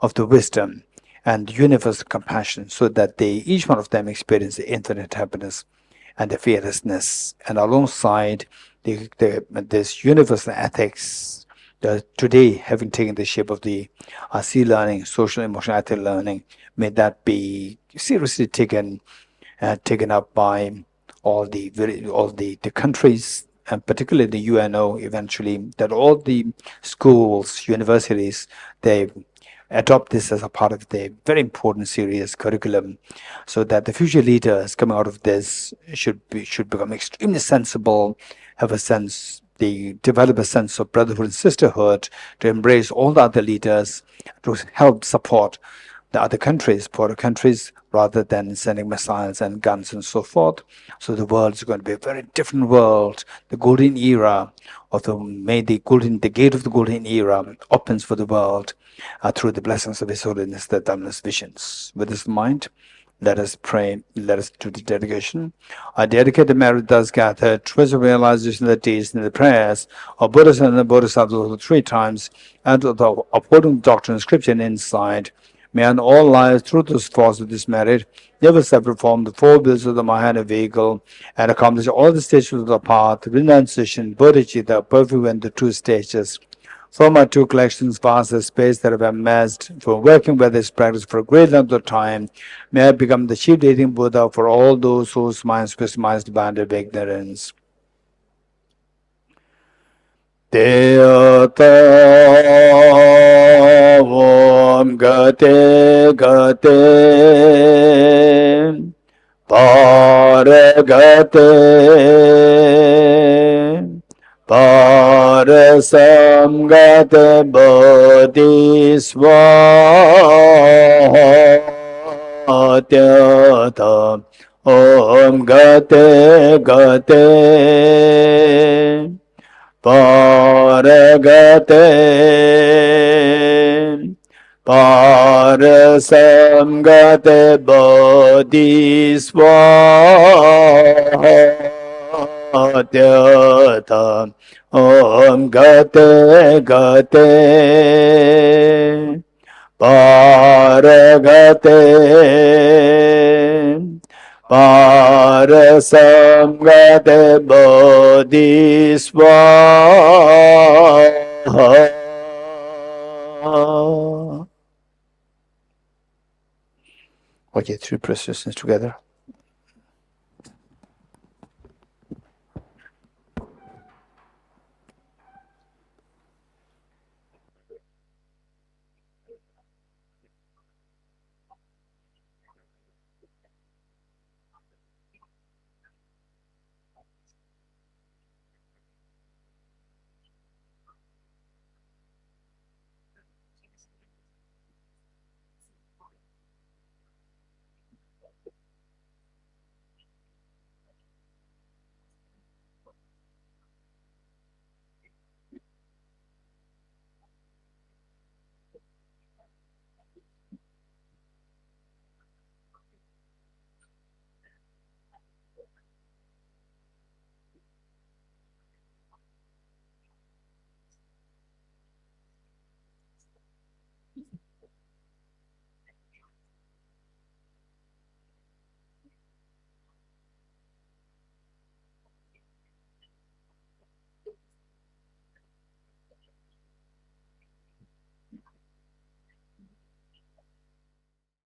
of the wisdom and universal compassion, so that each one of them experience the infinite happiness and the fearlessness. And alongside this universal ethics, today having taken the shape of the sea learning, social emotional ethical learning, may that be seriously taken up by all the countries, and particularly the UNO eventually, that all the schools, universities, they adopt this as a part of their very important serious curriculum, so that the future leaders coming out of this should become extremely sensible, they develop a sense of brotherhood and sisterhood, to embrace all the other leaders, to help support the other countries, poorer countries, rather than sending missiles and guns and so forth. So the world is going to be a very different world. The golden era of the gate of the golden era opens for the world through the blessings of His Holiness, the timeless visions. With this in mind, let us pray. Let us do the dedication. I dedicate the merit thus gathered towards the realization of the deeds and the prayers of Buddhas and the Bodhisattvas 3 times, and to the upholding doctrine of Scripture and insight. May in all lives, through the force of this merit, never separate from the 4 wheels of the Mahayana vehicle, and accomplish all the stages of the path, renunciation, bodhicitta, perfect and the true stages. From my 2 collections, vast the space that I have amassed for working with this practice for a great length of time, may I become the chief leading Buddha for all those whose minds crystallized band of ignorance. Deyata Om Gate Gate Paragate Parasamgate Bodhisvatyata Om Gate Gate Paragate Parasamgate Bodhisvatyata Om Gate Gate Paragate Parasamgate Bodhisvaha. Okay, 3 precisions together.